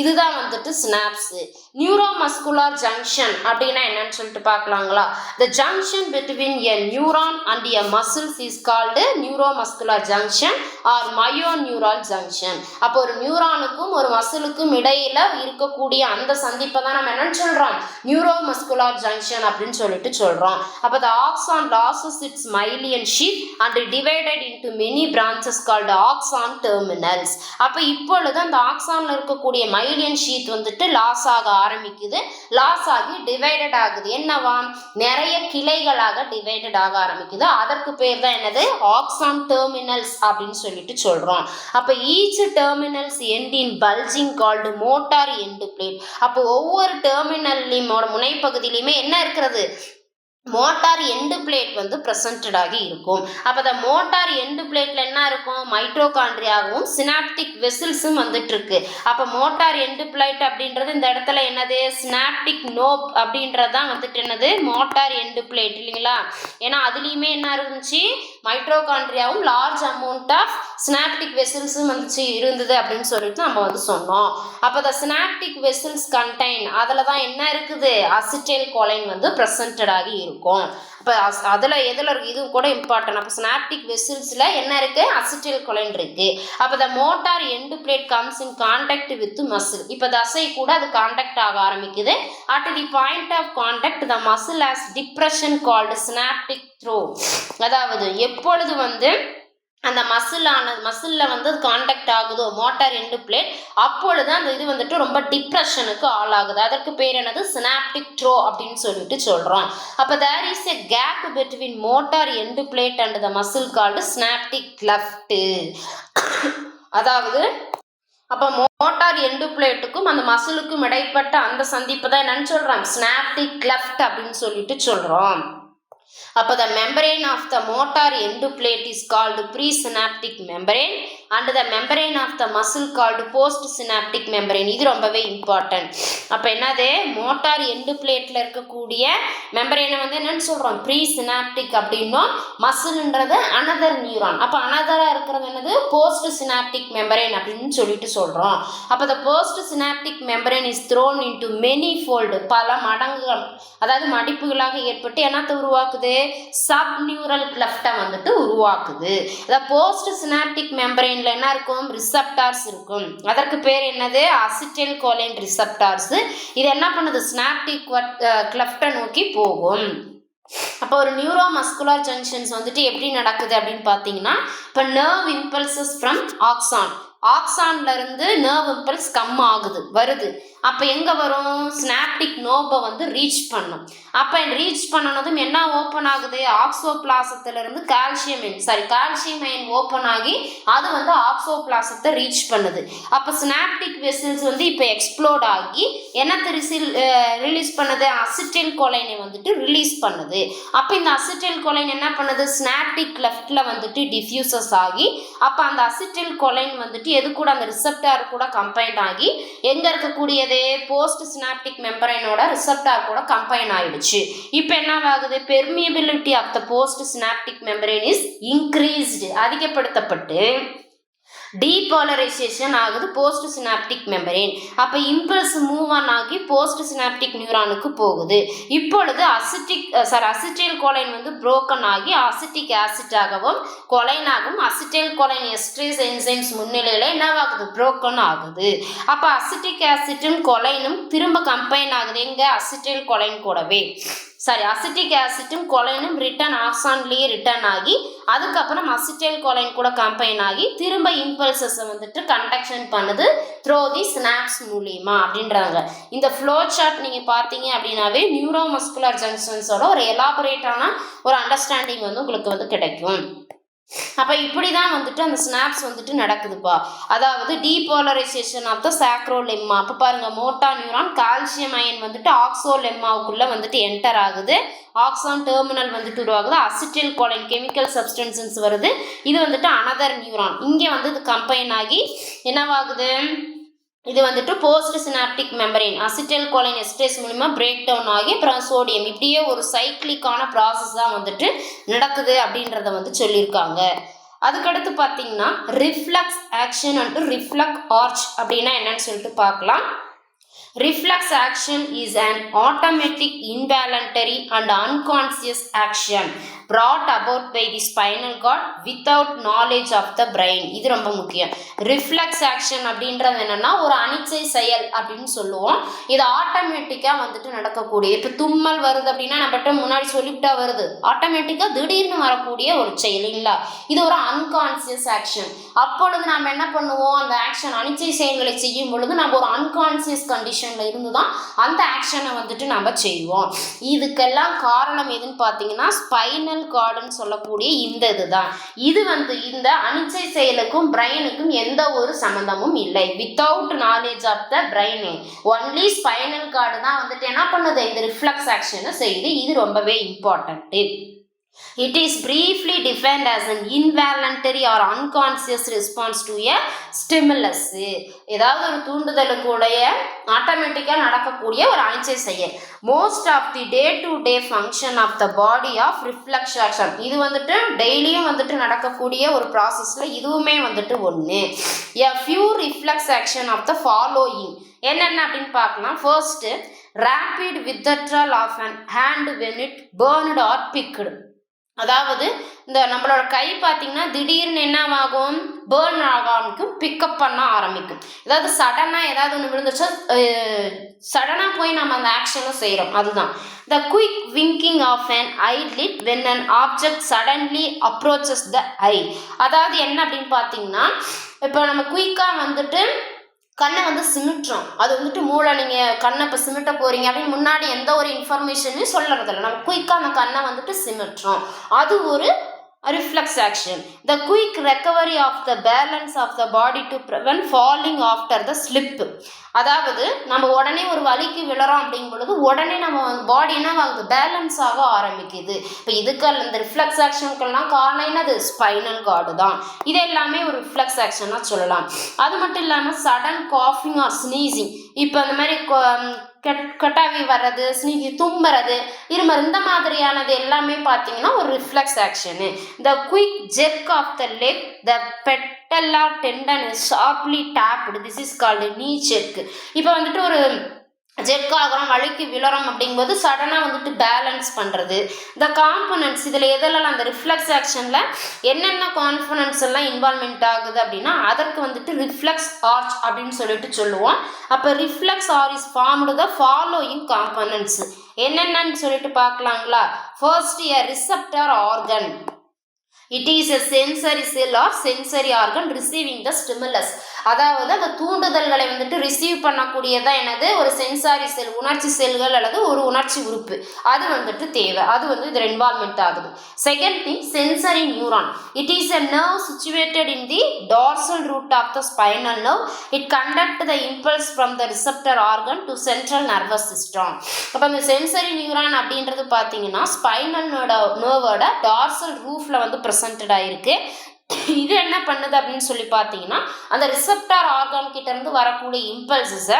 இதுதான் வந்துட்டு சினாப்ஸு. நியூரோமஸ்குலர் ஜங்ஷன் அப்படின்னா என்னன்னு சொல்லிட்டு பார்க்கலாங்களா? The junction between a neuron and a muscles is called neuromuscular junction or myoneural junction. அப்போ ஒரு நியூரானுக்கும் ஒரு மசிலுக்கும் இடையில இருக்கக்கூடிய அந்த சந்திப்பை தான் நம்ம என்னன்னு சொல்றோம்? நியூரோமஸ்குலர் ஜங்ஷன் அப்படின்னு சொல்லிட்டு சொல்றோம். அப்போ the axon loses its myelin sheath and divided into many branches called axon terminals. அப்போ இப்பொழுது அந்த ஆக்சான்ல இருக்கக்கூடிய மைலியன் ஷீத் வந்துட்டு லாஸ் ஆக ஆரம்பிக்குது. லாஸ் ஆகி டிவைடட் ஆகுது. என்னவா? நிறைய கிளைகளாக டிவைடட் ஆக ஆரம்பிக்குது. அதற்கு பேர் தான் என்னது? ஆக்சான் டெர்மினல்ஸ் அப்படின்னு சொல்லிட்டு சொல்றோம். அப்ப each terminals end in bulging called motor end plate. அப்போ ஒவ்வொரு டெர்மினல்லையும் முனைப்பகுதியிலுமே என்ன இருக்கிறது? மோட்டார் எண்டு பிளேட் வந்து ப்ரெசன்டட் ஆகி இருக்கும். அப்போ அந்த மோட்டார் எண்டு பிளேட்ல என்ன இருக்கும்? மைட்ரோகாண்ட்ரியாகவும் சினாப்டிக் வெசில்ஸும் வந்துட்டு இருக்கு. அப்போ மோட்டார் எண்டு பிளேட் அப்படின்றது இந்த இடத்துல என்னது? சினாப்டிக் நோப் அப்படின்றது தான் வந்துட்டு என்னது? மோட்டார் எண்டு பிளேட் இல்லைங்களா? ஏன்னா அதுலேயுமே என்ன இருந்துச்சு? மைட்ரோகாண்ட்ரியாவும் லார்ஜ் அமௌண்ட் ஆஃப் சினாப்டிக் வெசில்ஸும் வந்துச்சு இருந்தது அப்படின்னு சொல்லிட்டு நம்ம வந்து சொன்னோம். அப்போ த சினாப்டிக் வெசில்ஸ் கண்டைன் அதில் தான் என்ன இருக்குது? அசிட்டைல் கோலைன் வந்து ப்ரெசன்டட் ஆகி இருக்கும். அப்போ அதில் எதில் இருக்கு? இது கூட இம்பார்ட்டன்ட். அப்போ சினாப்டிக் வெசில்ஸில் என்ன இருக்குது? அசிட்டைல் கோலைன் இருக்கு. அப்போ the motor end plate comes in contact with muscle. இப்போ தசை கூட அது கான்டாக்ட் ஆக ஆரம்பிக்குது. At the point of contact the muscle has depression called synaptic trough. அதாவது எப்பொழுது வந்து அந்த மசிலில் வந்து கான்டாக்ட் ஆகுதோ மோட்டார் எண்டு பிளேட், அப்பொழுது அந்த இது வந்துட்டு ரொம்ப டிப்ரெஷனுக்கு ஆளாகுது. அதற்கு பேர் என்னது? சினாப்டிக் த்ரோ அப்படின்னு சொல்லிட்டு சொல்கிறோம். அப்போ there is a gap between motor end plate and the muscle called synaptic cleft. அதாவது அப்போ மோட்டார் எண்டு பிளேட்டுக்கும் அந்த மசிலுக்கும் இடைப்பட்ட அந்த சந்திப்பு தான் என்னன்னு சொல்கிறோம்? சினாப்டிக் கிளெஃப்ட் அப்படின்னு சொல்லிட்டு சொல்கிறோம். அப்போ the membrane of the motor end plate is called presynaptic membrane and the membrane of the muscle called postsynaptic membrane. இது ரொம்பவே இம்பார்ட்டன்ட். அப்போ என்னது? மோட்டார் எண்டு பிளேட்ல இருக்கக்கூடிய மெம்பரேனை வந்து என்னன்னு சொல்றோம்? ப்ரீசினாப்டிக் அப்படின்னும், மசில்ன்றது அனதர் நியூரான். அப்போ அனதரா இருக்கிறது என்னது? போஸ்ட் சினாப்டிக் மெம்பரேன் அப்படின்னு சொல்லிட்டு சொல்றோம். அப்போ the post synaptic membrane is thrown into many fold, பல மடங்குகள், அதாவது மடிப்புகளாக ஏற்பட்டு என்னத்தை உருவாக்குது? சப் நியூரல் கிளெஃப்டை வந்துட்டு உருவாக்குது. அதாவது போஸ்ட் சினாப்டிக் மெம்பரேன்ல என்ன இருக்கும்? ரிசப்டார்ஸ் இருக்கும். அதற்கு பேர் என்னது? Acetyl choline receptors. இது என்ன பண்ணுது? சினாப்டிக் கிளெஃப்டை நோக்கி போகும். அப்போ ஒரு நியூரோமஸ்குலர் ஜங்ஷன்ஸ் வந்துட்டு எப்படி நடக்குது அப்படின்னு பார்த்தீங்கன்னா, இப்போ நர்வ் இம்பல்சஸ் ஃப்ரம் ஆக்சான்ல இருந்து நர்வ் இம்பல்ஸ் வருது. அப்போ எங்கே வரும்? சினாப்டிக் நோபை வந்து ரீச் பண்ணும். அப்போ ரீச் பண்ணனதும் என்ன ஓப்பன் ஆகுது? ஆக்சோபிளாசத்திலிருந்து கால்சியம் அயன் ஓப்பன் ஆகி அது வந்து ஆக்சோபிளாசத்தை ரீச் பண்ணுது. அப்போ சினாப்டிக் வெசில்ஸ் வந்து இப்போ எக்ஸ்ப்ளோர்ட் ஆகி என்னத்தை ரிலீஸ் பண்ணுது? அசிட்டைல் கோலைனை வந்துட்டு ரிலீஸ் பண்ணுது. அப்போ இந்த அசிட்டைல் கோலைன் என்ன பண்ணுது? சினாப்டிக் கிளெஃப்ட்ல வந்துட்டு டிஃப்யூசஸ் ஆகி அப்போ அந்த அசிட்டைல் கோலைன் வந்துட்டு எது கூட? அந்த ரிசப்டார் கூட கம்பைன் ஆகி எங்கே இருக்கக்கூடியது? போஸ்ட் சினாப்டிக் மெம்பரைனோட ரிசப்டார் கூட கம்பைன் ஆயிடுச்சு. இப்போ என்ன ஆகுது? Permeability of the post synaptic membrane is increased, அதிகப்படுத்தப்பட்டு டீபோலரைசேஷன் ஆகுது போஸ்ட் சினாப்டிக் மெம்பரேன். அப்போ இம்பல்ஸ் மூவ் ஆன் ஆகி போஸ்ட் சினாப்டிக் நியூரானுக்கு போகுது. இப்பொழுது அசிட்டைல் கோலைன் வந்து புரோக்கன் ஆகி அசிட்டிக் ஆசிட்டாகவும் கொலைனாகவும் அசிட்டைல் கோலைன் எஸ்ட்ரேஸ் என்சைம்ஸ் முன்னிலையில் என்னவாகுது? புரோக்கன் ஆகுது. அப்போ அசிட்டிக் ஆசிட்டும் கொலைனும் திரும்ப கம்பைன் ஆகுது. எங்கே? அசிட்டைல் கோலைன் கூடவே. அசிட்டிக் ஆசிட்டும் கொலைனும் ரிட்டர்ன் ஆக்சான்லேயே ரிட்டர்ன் ஆகி அதுக்கப்புறம் அசிட்டைல் கோலைன் கூட கம்பைன் ஆகி திரும்ப இம்பல்சஸை வந்துட்டு கண்டக்ஷன் பண்ணுது த்ரோ தி சினாப்ஸ் மூலியமா அப்படின்றாங்க. இந்த ஃப்ளோ சார்ட் நீங்கள் பார்த்தீங்க அப்படின்னாவே நியூரோமஸ்குலர் ஜங்ஷன்ஸோட ஒரு எலாபரேட்டான ஒரு அண்டர்ஸ்டாண்டிங் வந்து உங்களுக்கு வந்து கிடைக்கும். அப்போ இப்படி தான் வந்துட்டு அந்த ஸ்னாப்ஸ் வந்துட்டு நடக்குதுப்பா. அதாவது டீபோலரைசேஷன் ஆஃப் த சாக்ரோலெம்மா. அப்போ பாருங்க, மோட்டா நியூரான் கால்சியம் அயன் வந்துட்டு ஆக்சோலெம்மாவுக்குள்ள வந்துட்டு என்டர் ஆகுது. ஆக்சான் டெர்மினல் வந்துட்டு உருவாகுது. அசிட்டைல் கோலைன் கெமிக்கல் சப்ஸ்டன்சஸ் வருது. இது வந்துட்டு அனதர் நியூரான். இங்கே வந்து இது கம்பைன் ஆகி என்னவாகுது? இது வந்துட்டு post synaptic membrane acetyl choline esterase மூலிமா பிரேக் டவுன் ஆகி அப்புறம் சோடியம், இப்படியே ஒரு சைக்கிளிக்கான ப்ராசஸ் தான் வந்துட்டு நடக்குது அப்படின்றத வந்து சொல்லியிருக்காங்க. அதுக்கடுத்து பார்த்தீங்கன்னா reflux action and reflux arch அப்படின்னா என்னன்னு சொல்லிட்டு பார்க்கலாம். Reflex action is an automatic, involuntary and unconscious action brought about by the spinal cord without knowledge of the brain. இது ரொம்ப முக்கியம். ரிஃப்ளெக்ஸ் ஆக்ஷன் அப்படின்றது என்னன்னா ஒரு அனிச்சை செயல் அப்படின்னு சொல்லுவோம். இது ஆட்டோமேட்டிக்காக வந்துட்டு நடக்கக்கூடிய, இப்போ தும்மல் வருது அப்படின்னா நம்மகிட்ட முன்னாடி சொல்லிவிட்டா வருது, ஆட்டோமேட்டிக்காக திடீர்னு வரக்கூடிய ஒரு செயல் இல்லைங்களா. இது ஒரு அன்கான்சியஸ் ஆக்ஷன். அப்பொழுது நாம் என்ன பண்ணுவோம், அந்த ஆக்ஷன் அனிச்சை செயல்களை செய்யும் பொழுது நம்ம ஒரு அன்கான்சியஸ் கண்டிஷனில் இருந்து தான் அந்த ஆக்ஷனை வந்துட்டு நம்ம செய்வோம். இதுக்கெல்லாம் காரணம் எதுன்னு பார்த்தீங்கன்னா ஸ்பைனல் கார்டுன்னு சொல்லக்கூடிய இந்த இதுதான். இது வந்து இந்த அனிச்சை செயலுக்கும் பிரெயினுக்கும் எந்த ஒரு சம்பந்தமும் இல்லை. Without knowledge of the brain only spinal cord தான் வந்துட்டு என்ன பண்ணுது, இந்த ரிஃப்ளெக்ஸ் ஆக்ஷனை செய்யுது. இது ரொம்பவே important. It is briefly defined as an involuntary or unconscious response to a stimulus. ஏதாவது ஒரு தூண்டுதலுக்குடைய ஆட்டோமேட்டிக்காக நடக்கக்கூடிய ஒரு அனிச்சை செயல். Most of the day to day function of the body of reflex action. இது வந்துட்டு டெய்லியும் வந்துட்டு நடக்கக்கூடிய ஒரு ப்ராசஸில் இதுவுமே வந்துட்டு ஒன்று. A few reflex action of the following என்னென்ன அப்படின்னு பார்க்கலாம். First, rapid withdrawal of an hand when it burned or picked. அதாவது இந்த நம்மளோட கை பார்த்தீங்கன்னா திடீர்னு என்னவாகும், பேர்ன் ஆகாமிக்கும், பிக்கப் பண்ண ஆரம்பிக்கும். அதாவது சடனாக ஏதாவது ஒன்று விழுந்துச்சா சடனாக போய் நம்ம அந்த ஆக்ஷனை செய்கிறோம். அதுதான் the quick winking of an eyelid when an object suddenly approaches the eye. அதாவது என்ன அப்படின்னு பார்த்தீங்கன்னா இப்போ நம்ம குயிக்காக வந்துட்டு கண்ணை வந்து சிமிட்டுறோம். அது வந்துட்டு மூளை நீங்கள் கண்ணை இப்போ சிமிட்ட போகிறீங்க அப்படின்னு முன்னாடி எந்த ஒரு இன்ஃபர்மேஷனையும் சொல்லுறதில்ல, நம்ம குயிக்காக அந்த கண்ணை வந்துட்டு சிமிட்டுறோம். அது ஒரு reflex action. The quick recovery of the balance of the body to prevent falling after the slip. அதாவது நம்ம உடனே ஒரு வலிக்கு விழறோம் அப்படிங்கும் பொழுது உடனே நம்ம பாடி என்ன ஆகுது, பேலன்ஸ் ஆக ஆரம்பிக்குது. இப்போ இதுக்கெல்லாம் இந்த ரிஃப்ளெக்ஸ் ஆக்ஷனுக்கெல்லாம் காரணம் என்னது, ஸ்பைனல் கார்டு தான். இது எல்லாமே ஒரு ரிஃப்ளெக்ஸ் ஆக்ஷனாக சொல்லலாம். அது மட்டும் இல்லாமல் சடன் காஃபிங் ஆர் ஸ்னீசிங், இப்போ அந்த மாதிரி கட்டாவி வர்றது, ஸ்னீசி தும்புறது, இருமர், இந்த மாதிரியானது எல்லாமே பார்த்தீங்கன்னா ஒரு reflex action. The quick jerk of the leg, the patella tendon is sharply tapped, this is called knee jerk. இப்போ வந்துட்டு ஒரு ஜெர்க் ஆகிறோம், வலிக்கு விழறோம் அப்படிங்கும்போது சடனாக வந்துட்டு பேலன்ஸ் பண்ணுறது. த காம்பனன்ட்ஸ், இதில் எதெல்லாம் அந்த ரிஃப்ளெக்ஸ் ஆக்ஷனில் என்னென்ன காம்பனன்ட்ஸ் எல்லாம் இன்வால்மெண்ட் ஆகுது அப்படின்னா அதற்கு வந்துட்டு ரிஃப்ளெக்ஸ் ஆர்ச் அப்படின்னு சொல்லிட்டு சொல்லுவோம். அப்போ reflex arc is formed the following components என்னென்னு சொல்லிட்டு பார்க்கலாங்களா. First, a receptor organ. It is a sensory cell or sensory organ receiving the stimulus. அதாவது அந்த தூண்டுதல்களை வந்துட்டு ரிசீவ் பண்ணக்கூடியதான் என்னது, ஒரு சென்சாரி செல், உணர்ச்சி செல்கள் அல்லது ஒரு உணர்ச்சி உறுப்பு. அது வந்துட்டு தேவை, அது வந்து இதில் இன்வால்மெண்ட் ஆகுது. Second thing, sensory neuron. It is a nerve situated in the dorsal root of the spinal nerve. It conduct the impulse from the receptor organ to central nervous system. அப்போ அந்த சென்சரி நியூரான் அப்படின்றது பார்த்தீங்கன்னா spinal நர்வோட dorsal ரூஃபில் வந்து presented ஆகிருக்கு. இது என்ன பண்ணுது அப்படின்னு சொல்லி பார்த்தீங்கன்னா அந்த ரிசெப்டார் ஆர்கான் கிட்ட இருந்து வரக்கூடிய இம்பல்சஸை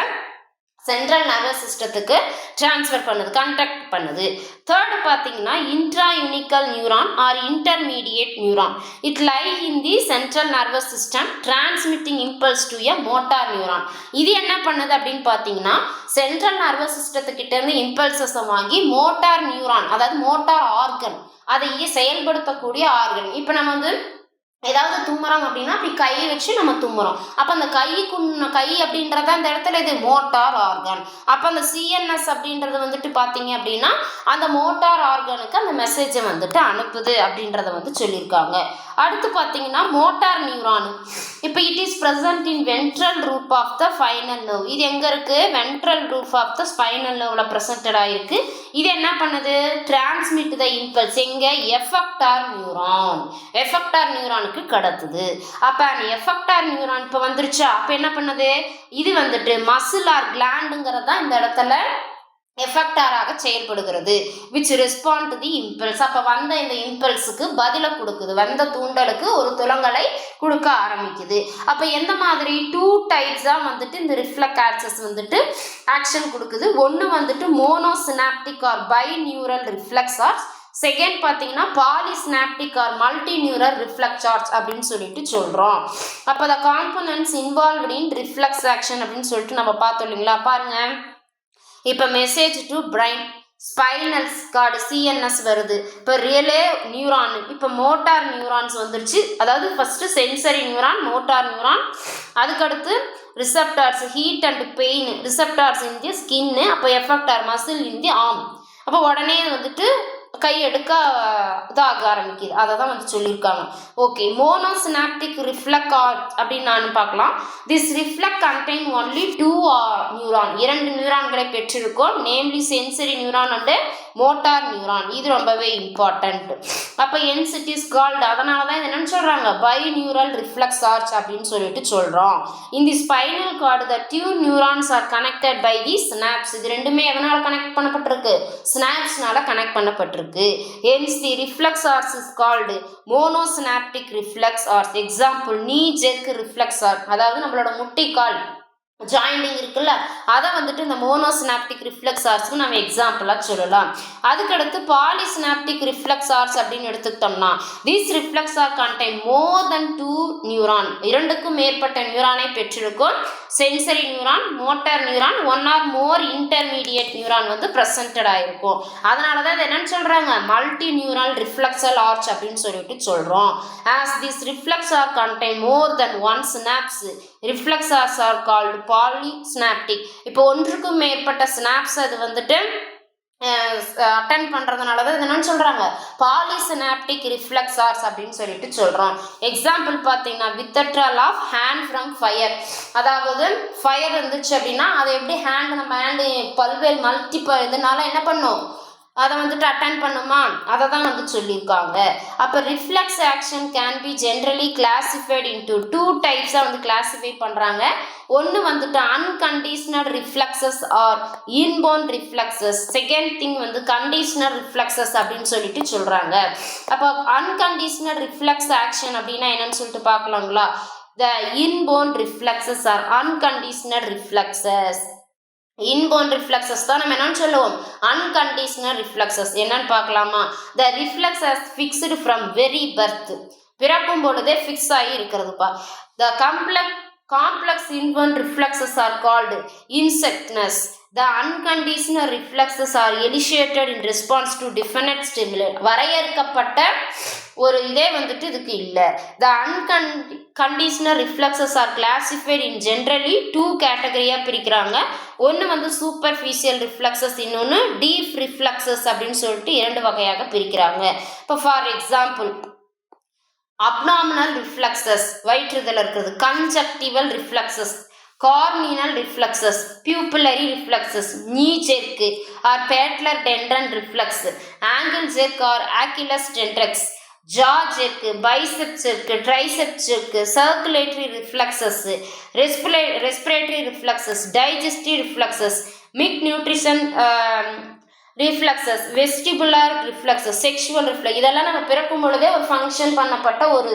சென்ட்ரல் நர்வஸ் சிஸ்டத்துக்கு டிரான்ஸ்ஃபர் பண்ணுது, கண்டக்ட் பண்ணுது. தேர்டு பார்த்தீங்கன்னா internuncial neuron or intermediate neuron. It lie in the central nervous system transmitting impulse to a motor neuron. இது என்ன பண்ணுது அப்படின்னு பார்த்தீங்கன்னா சென்ட்ரல் நர்வஸ் சிஸ்டத்துக்கிட்ட இருந்து இம்பல்சஸை வாங்கி மோட்டார் நியூரான், அதாவது மோட்டார் ஆர்கன், அதை செயல்படுத்தக்கூடிய ஆர்கன். இப்போ நம்ம வந்து ஏதாவது தும்முறோம் அப்படின்னா அப்படி கை வச்சு நம்ம தும்முறோம். அப்போ அந்த கை அப்படின்றத அந்த இடத்துல இது மோட்டார் ஆர்கன். அப்போ அந்த சிஎன்எஸ் அப்படின்றது வந்துட்டு பார்த்தீங்க அப்படின்னா அந்த மோட்டார் ஆர்கனுக்கு அந்த மெசேஜை வந்துட்டு அனுப்புது அப்படின்றத வந்து சொல்லியிருக்காங்க. அடுத்து பார்த்தீங்கன்னா மோட்டார் நியூரானு. இப்போ it is present in ventral root of the spinal nerve. இது எங்கே இருக்குது, ventral root of the spinal நர்வில் ப்ரெசன்டட் ஆகிருக்கு. இது என்ன பண்ணுது, டிரான்ஸ்மிட் த இம்பல்ஸ் எங்கே, எஃபெக்டார் நியூரான், எஃபெக்டார் நியூரானுக்கு கடத்துது. அப்போ அந்த எஃபெக்டார் நியூரான் இப்போ வந்துருச்சா, அப்போ என்ன பண்ணுது, இது வந்துட்டு மசில் ஆர் கிளாண்டுங்கிறது தான் இந்த இடத்துல எஃபெக்டாராக செயல்படுகிறது. Which respond to the impulse. அப்போ வந்த இந்த இம்பல்ஸுக்கு பதிலை கொடுக்குது, வந்த தூண்டலுக்கு ஒரு துலங்களை கொடுக்க ஆரம்பிக்குது. அப்போ எந்த மாதிரி 2 டைப்ஸாக வந்துட்டு இந்த ரிஃப்ளெக்ஸ் ஆக்சஸ் வந்துட்டு ஆக்ஷன் கொடுக்குது. ஒன்று வந்துட்டு monosynaptic or bi neural reflex arc second பார்த்தீங்கன்னா polysynaptic or multi neural reflex arcs அப்படின்னு சொல்லிட்டு சொல்கிறோம். அப்போ the components involved in reflex action அப்படின்னு சொல்லிட்டு நம்ம பார்த்தோம் இல்லைங்களா. பாருங்க, இப்போ message to brain, spinal cord CNS வருது. இப்போ ரியலே நியூரான், இப்போ மோட்டார் நியூரான்ஸ் வந்துருச்சு. அதாவது first sensory neuron, motor neuron, அதுக்கடுத்து receptors heat and pain, receptors in the skin, அப்போ எஃபெக்டார் மசில் இன் தி ஆர்ம். அப்போ உடனே வந்துட்டு கை எடுக்க இதாக ஆரம்பிக்குது. அதை தான் வந்து சொல்லியிருக்காங்க. ஓகே, மோனோசினாப்டிக் ரிஃப்ளெக்ட் அப்படின்னு நான் பார்க்கலாம். This reflect contain only 2 neuron, 2 நியூரான்களை பெற்றிருக்கோம். Namely sensory neuron and motor neuron. இது ரொம்பவே இம்பார்ட்டன்ட். அப்போ என்ஸ் இட் இஸ் கால்டு, அதனால தான் இது என்னன்னு சொல்கிறாங்க, பை நியூரல் ரிஃப்ளெக்ஸ் ஆர்ச் அப்படின்னு சொல்லிட்டு சொல்கிறோம். இந்த spinal cord the 2 neurons are connected by the synapse. இது ரெண்டுமே எதனால் கனெக்ட் பண்ணப்பட்டிருக்கு, ஸ்னாப்ஸ்னால கனெக்ட் பண்ணப்பட்டிருக்கு. Hence the reflex arch is called monosynaptic reflex arch. Example, knee jerk reflex arch. அதாவது நம்மளோட முட்டிக்கால் ஜாயிண்டிங் இருக்குல்ல, அதை வந்துட்டு இந்த மோனோசினாப்டிக் ரிஃப்ளெக்ஸ் ஆர்ட்ஸ்க்கு நம்ம எக்ஸாம்பிளாக சொல்லலாம். அதுக்கடுத்து பாலிசினாப்டிக் ரிஃப்ளெக்ஸ் ஆர்ட்ஸ் அப்படின்னு எடுத்துக்கிட்டோம்னா, these reflex arc contain more than 2 neuron, 2க்கும் மேற்பட்ட நியூரானை பெற்றிருக்கும். Sensory neuron, motor neuron, 1 or more intermediate neuron வந்து ப்ரெசன்டட் ஆகிருக்கும். அதனால தான் இது என்னன்னு சொல்கிறாங்க, மல்டி நியூரல் ரிஃப்ளெக்ஸல் ஆர்ச் அப்படின்னு சொல்லிட்டு சொல்கிறோம். As this reflex arc contain more than 1 synapse, reflex arcs are called polysynaptic. இப்போ ஒன்றுக்கும் மேற்பட்ட ஸ்னாப்ஸ் அது வந்துட்டு அட்டன் பண்ணுறதுனால தான் இது என்னன்னு சொல்கிறாங்க, பாலிசினாப்டிக் ரிஃப்ளெக்ஸ் ஆர்ட்ஸ் அப்படின்னு சொல்லிட்டு சொல்கிறோம். எக்ஸாம்பிள் பார்த்தீங்கன்னா, withdrawal of hand from fire. அதாவது ஃபயர் இருந்துச்சு அப்படின்னா அதை எப்படி நம்ம ஹேண்டு பல்வேறு மல்டிபிள் இதனால என்ன பண்ணும், அதை வந்துட்டு அட்டன் பண்ணுமா, அதை தான் வந்து சொல்லியிருக்காங்க. அப்போ reflex action can be generally classified into 2 டைப்ஸாக வந்து கிளாசிஃபை பண்ணுறாங்க. ஒன்று வந்துட்டு unconditional reflexes or inborn reflexes. Second thing வந்து கண்டிஷனல் ரிஃப்ளெக்ஸஸ் அப்படின்னு சொல்லிட்டு சொல்கிறாங்க. அப்போ அன்கண்டிஷனல் ரிஃப்ளெக்ஸ் ஆக்ஷன் அப்படின்னா என்னன்னு சொல்லிட்டு பார்க்கலாங்களா. The inborn reflexes are unconditional reflexes. Inborn reflexes தான் நம்ம என்னன்னு சொல்லுவோம், அன்கண்டிஷனல் ரிஃப்ளெக்ஸஸ். என்னன்னு பார்க்கலாமா. The reflexes fixed from very birth, பிறக்கும் பொழுதே ஃபிக்ஸ் ஆகி இருக்கிறதுப்பா. The complex inborn reflexes are called instincts. The unconditional reflexes are initiated in response to definite stimuli. வரையறுக்கப்பட்ட ஒரு இதே வந்துட்டு இதுக்கு இல்லை. The unconditional reflexes are classified in generally 2 கேட்டகரியாக பிரிக்கிறாங்க. ஒன்று வந்து சூப்பர்ஃபிஷியல் ரிஃப்ளெக்ஸஸ், இன்னொன்று டீப் ரிஃப்ளெக்ஸஸ் அப்படின்னு சொல்லிட்டு 2 வகையாக பிரிக்கிறாங்க. இப்போ ஃபார் எக்ஸாம்பிள், அப்னாமினல் ரிஃப்ளெக்ஸஸ் வயிற்றுதல் இருக்கிறது, கன்ஜக்டிவல் reflexes, corneal reflexes, pupillary reflexes, knee jerk or patellar tendon reflex, ankle jerk or Achilles tendrex, jaw jerk, bicep jerk, tricep jerk, circulatory reflexes, respiratory reflexes, digestive reflexes, milk nutrition reflexes, vestibular reflexes, sexual reflex. இதெல்லாம் நம்ம பிறக்கும் பொழுதே ஒரு function பண்ணப்பட்ட ஒரு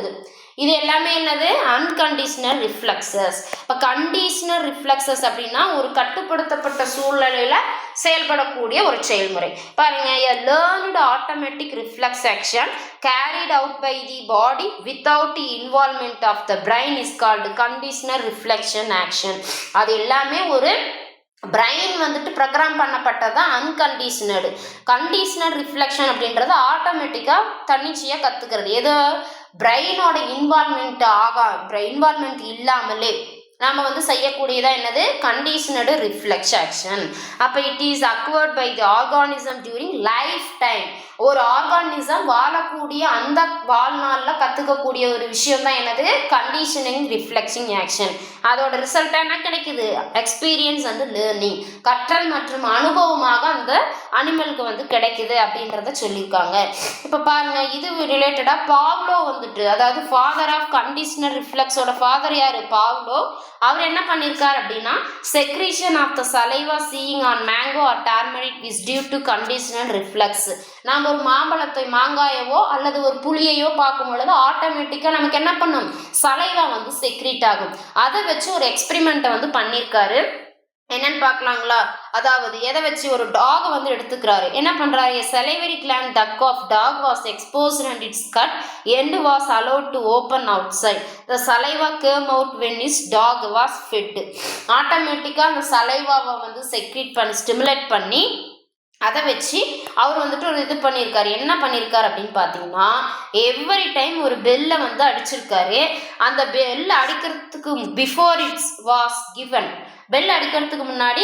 இது எல்லாமே என்னது, அன்கண்டிஷனல் ரிஃப்ளெக்ஸஸ். இப்போ கண்டிஷனல் ரிஃப்ளெக்ஸஸ் அப்படின்னா ஒரு கட்டுப்படுத்தப்பட்ட சூழ்நிலையில் செயல்படக்கூடிய ஒரு செயல்முறை. பாருங்க, a learned automatic reflex action carried out by the body without the involvement of the brain is called conditional reflection action. அது எல்லாமே ஒரு பிரெயின் வந்துட்டு ப்ரோக்ராம் பண்ணப்பட்டதான் அன்கண்டிஷனடு. கண்டிஷனல் ரிஃப்ளெக்ஷன் அப்படின்றது ஆட்டோமேட்டிக்காக தன்னிச்சையாக கற்றுக்கிறது. ஏதோ பிரெயினோட இன்வால்மெண்ட் இல்லாமலே நாம் வந்து செய்யக்கூடியதாக என்னது, கண்டிஷனடு ரிஃப்ளெக்ஸ் ஆக்ஷன். அப்போ it is acquired by the organism during lifetime. ஒரு ஆர்கானிசம் வாழக்கூடிய அந்த வாழ்நாளில் கற்றுக்கக்கூடிய ஒரு விஷயம் தான் என்னது, கண்டிஷனிங் ரிஃப்ளெக்சிங் ஆக்ஷன். அதோட ரிசல்ட் என்ன கிடைக்குது, எக்ஸ்பீரியன்ஸ் அண்ட் லேர்னிங், கற்றல் மற்றும் அனுபவமாக அந்த அனிமலுக்கு வந்து கிடைக்குது அப்படின்றத சொல்லியிருக்காங்க. இப்போ பாருங்க, இது ரிலேட்டடாக பாவ்லோ வந்துட்டு, அதாவது ஃபாதர் ஆஃப் கண்டிஷனல் ரிஃப்ளெக்ஸோட ஃபாதர் யார், பாவ்லோ. அவர் என்ன பண்ணியிருக்கார் அப்படின்னா, secretion of the saliva seeing on mango or turmeric is due to conditional reflex. நாம் ஒரு மாங்காயவோ அல்லது ஒரு புளியையோ பார்க்கும் பொழுது ஆட்டோமேட்டிக்காக நமக்கு என்ன பண்ணும், சலைவா வந்து செக்ரீட் ஆகும். அதை வச்சு ஒரு எக்ஸ்பெரிமெண்ட்டை வந்து பண்ணியிருக்காரு. என்னன்னு பார்க்கலாங்களா? அதாவது எதை வச்சு ஒரு டாக் வந்து எடுத்துக்கிறாரு. என்ன பண்றாரு? salivary gland duct of dog was exposed and its cut end was allowed to open outside. The saliva came out when his dog was fed. ஆட்டோமேட்டிக்கா அந்த சலைவாவை வந்து செக்ரீட் பண்ணி ஸ்டிமுலேட் பண்ணி அதை வச்சு அவர் வந்துட்டு ஒரு இது பண்ணியிருக்காரு. என்ன பண்ணியிருக்காரு அப்படின்னு பார்த்தீங்கன்னா, எவ்ரி டைம் ஒரு பெல்லை வந்து அடிச்சிருக்காரு. அந்த பெல் அடிக்கிறதுக்கு before it's was given, bell அடிக்கிறதுக்கு முன்னாடி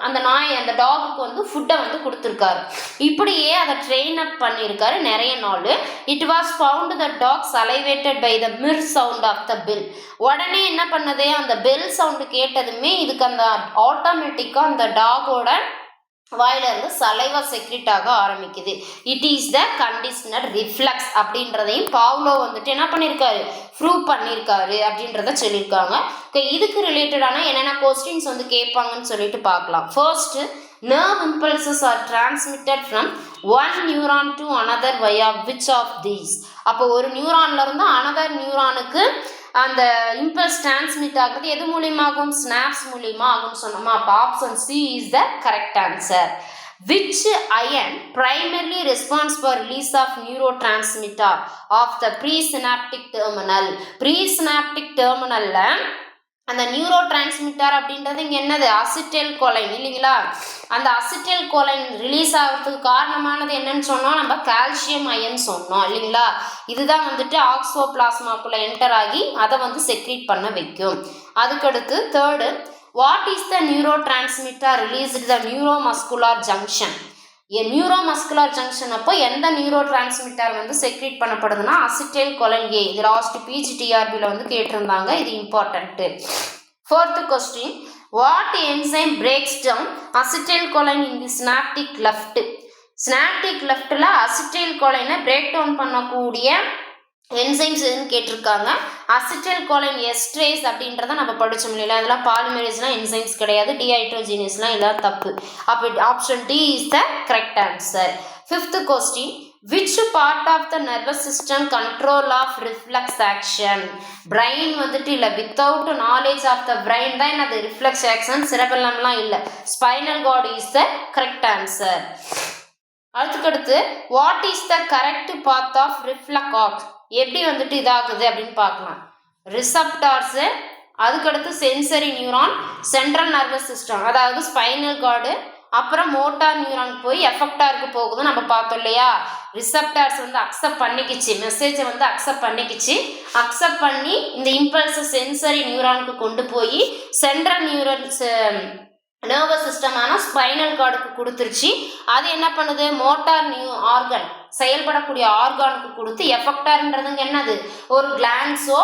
அந்த நாய் அந்த டாகுக்கு வந்து ஃபுட்டை வந்து கொடுத்துருக்காரு. இப்படியே அதை ட்ரெயின் அப் பண்ணியிருக்காரு நிறைய நாள். It was found the dog salivated by the mere sound of the bell. உடனே என்ன பண்ணது, அந்த பெல் சவுண்டு கேட்டதுமே இதுக்கு அந்த ஆட்டோமேட்டிக்காக அந்த டாகோட வாயிலிருந்து சலைவா செக்ரிட் ஆக ஆரம்பிக்குது. It is the conditioner reflux அப்படின்றதையும் பாவ்லோ வந்துட்டு என்ன பண்ணியிருக்காரு, ப்ரூவ் பண்ணியிருக்காரு அப்படின்றத சொல்லியிருக்காங்க. ஓகே, இதுக்கு ரிலேட்டடான என்னென்ன கொஸ்டின்ஸ் வந்து கேட்பாங்கன்னு சொல்லிட்டு பார்க்கலாம். First, nerve impulses are transmitted from one neuron to another via which of these? அப்போ ஒரு நியூரான்ல இருந்து அனதர் நியூரானுக்கு அந்த இம்பல்ஸ் டிரான்ஸ்மிட் ஆகுறது எது மூலியமாகும்? ஸ்னாப்ஸ் மூலியமா ஆகும்னு சொன்னோமா. அப்போ option C is the correct answer. Which ion primarily responds for release of neurotransmitter of the presynaptic terminal? presynaptic terminalல அந்த நியூரோ டிரான்ஸ்மிட்டர் அப்படின்றது இங்கே என்னது, அசிட்டைல் கோலைன் இல்லைங்களா. அந்த அசிட்டைல் கோலைன் ரிலீஸ் ஆகிறதுக்கு காரணமானது என்னன்னு சொன்னோம், நம்ம கால்சியம் அயன் சொன்னோம் இல்லைங்களா. இதுதான் வந்துட்டு ஆக்ஸோ பிளாஸ்மாக்குள்ளே என்டர் ஆகி அதை வந்து செக்ரீட் பண்ண வைக்கும். அதுக்கடுத்து third, what is the neurotransmitter released the neuromuscular junction? Neuromuscular junction அப்போ எந்த நியூரோ டிரான்ஸ்மிட்டர் வந்து செக்ரீட் பண்ணப்படுதுன்னா அசிட்டைல் கோலைன் ஏ. இது லாஸ்ட் பிஜிடிஆர்பியில் வந்து கேட்டிருந்தாங்க, இது important. Fourth question, what enzyme breaks down acetylcholine in the synaptic left? Synaptic லெஃப்டில் அசிட்டைல் கோலைனை பிரேக் டவுன் பண்ணக்கூடிய என்சைம்ஸ் எதுன்னு கேட்டிருக்காங்க. அசிட்டைல் கோலைன் எஸ்ட்ரேஸ் அப்படின்றத நம்ம படித்தோம் இல்லையா. அதெல்லாம் பாலிமரேஸ்லாம் என்சைம்ஸ் கிடையாது, டிஹைட்ரோஜினஸ்லாம் எல்லாம் தப்பு. அப்போ option D is the correct answer. Fifth question, which part of the nervous system control of reflex action? Brain வந்துட்டு இல்லை, without knowledge of the brain தான் என்னது ரிஃப்ளெக்ஸ் ஆக்ஷன். சிரபெல்லம்லாம் இல்லை. Spinal cord is the correct answer. அதுக்கடுத்து, what is the correct path of reflect act? எப்படி வந்துட்டு இதாகுது அப்படின்னு பார்க்கலாம். ரிசப்டார்ஸு, அதுக்கடுத்து sensory neuron, central nervous system அதாவது ஸ்பைனல் கார்டு, அப்புறம் மோட்டார் நியூரான் போய் எஃபெக்டாருக்கு போகுதுன்னு நம்ம பார்த்தோம் இல்லையா. ரிசப்டார்ஸ் வந்து அக்செப்ட் பண்ணிக்கிச்சு, மெசேஜை வந்து அக்செப்ட் பண்ணி இந்த இம்பல்ஸை சென்சரி நியூரானுக்கு கொண்டு போய் சென்ட்ரல் நர்வஸ் சிஸ்டமான ஸ்பைனல் கார்டுக்கு கொடுத்துருச்சு. அது என்ன பண்ணுது, மோட்டார் ஆர்கன் செயல்படக்கூடிய ஆர்கானுக்கு கொடுத்து எஃபெக்டார்ன்றதுங்க என்னது ஒரு கிளான்ஸோ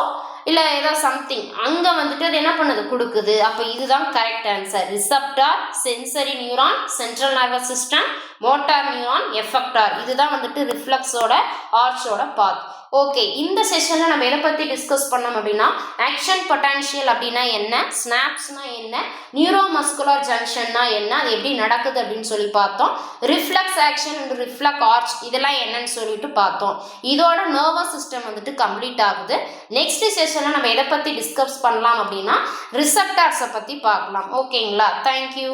இல்லை ஏதோ சம்திங் அங்கே வந்துட்டு அது என்ன பண்ணுது கொடுக்குது. அப்போ இதுதான் correct answer. Receptor, sensory neuron, central nervous system, motor neuron, எஃபெக்டார். இதுதான் வந்துட்டு ரிஃப்ளெக்ஸோட ஆர்ச்சோட பாத். ஓகே, இந்த செஷனில் நம்ம எதை பற்றி டிஸ்கஸ் பண்ணோம் அப்படின்னா ஆக்ஷன் பொட்டான்ஷியல் அப்படின்னா என்ன, ஸ்னாப்ஸ்னா என்ன, நியூரோமஸ்குலர் ஜங்ஷன்னா என்ன, அது எப்படி நடக்குது அப்படின்னு சொல்லி பார்த்தோம். Reflex action and reflect arch இதெல்லாம் என்னன்னு சொல்லிட்டு பார்த்தோம். இதோட நர்வஸ் சிஸ்டம் வந்துட்டு கம்ப்ளீட் ஆகுது. நெக்ஸ்ட் செஷனில் நம்ம எதை பற்றி டிஸ்கஸ் பண்ணலாம் அப்படின்னா ரிசப்டார்ஸை பற்றி பார்க்கலாம். ஓகேங்களா, தேங்க்யூ.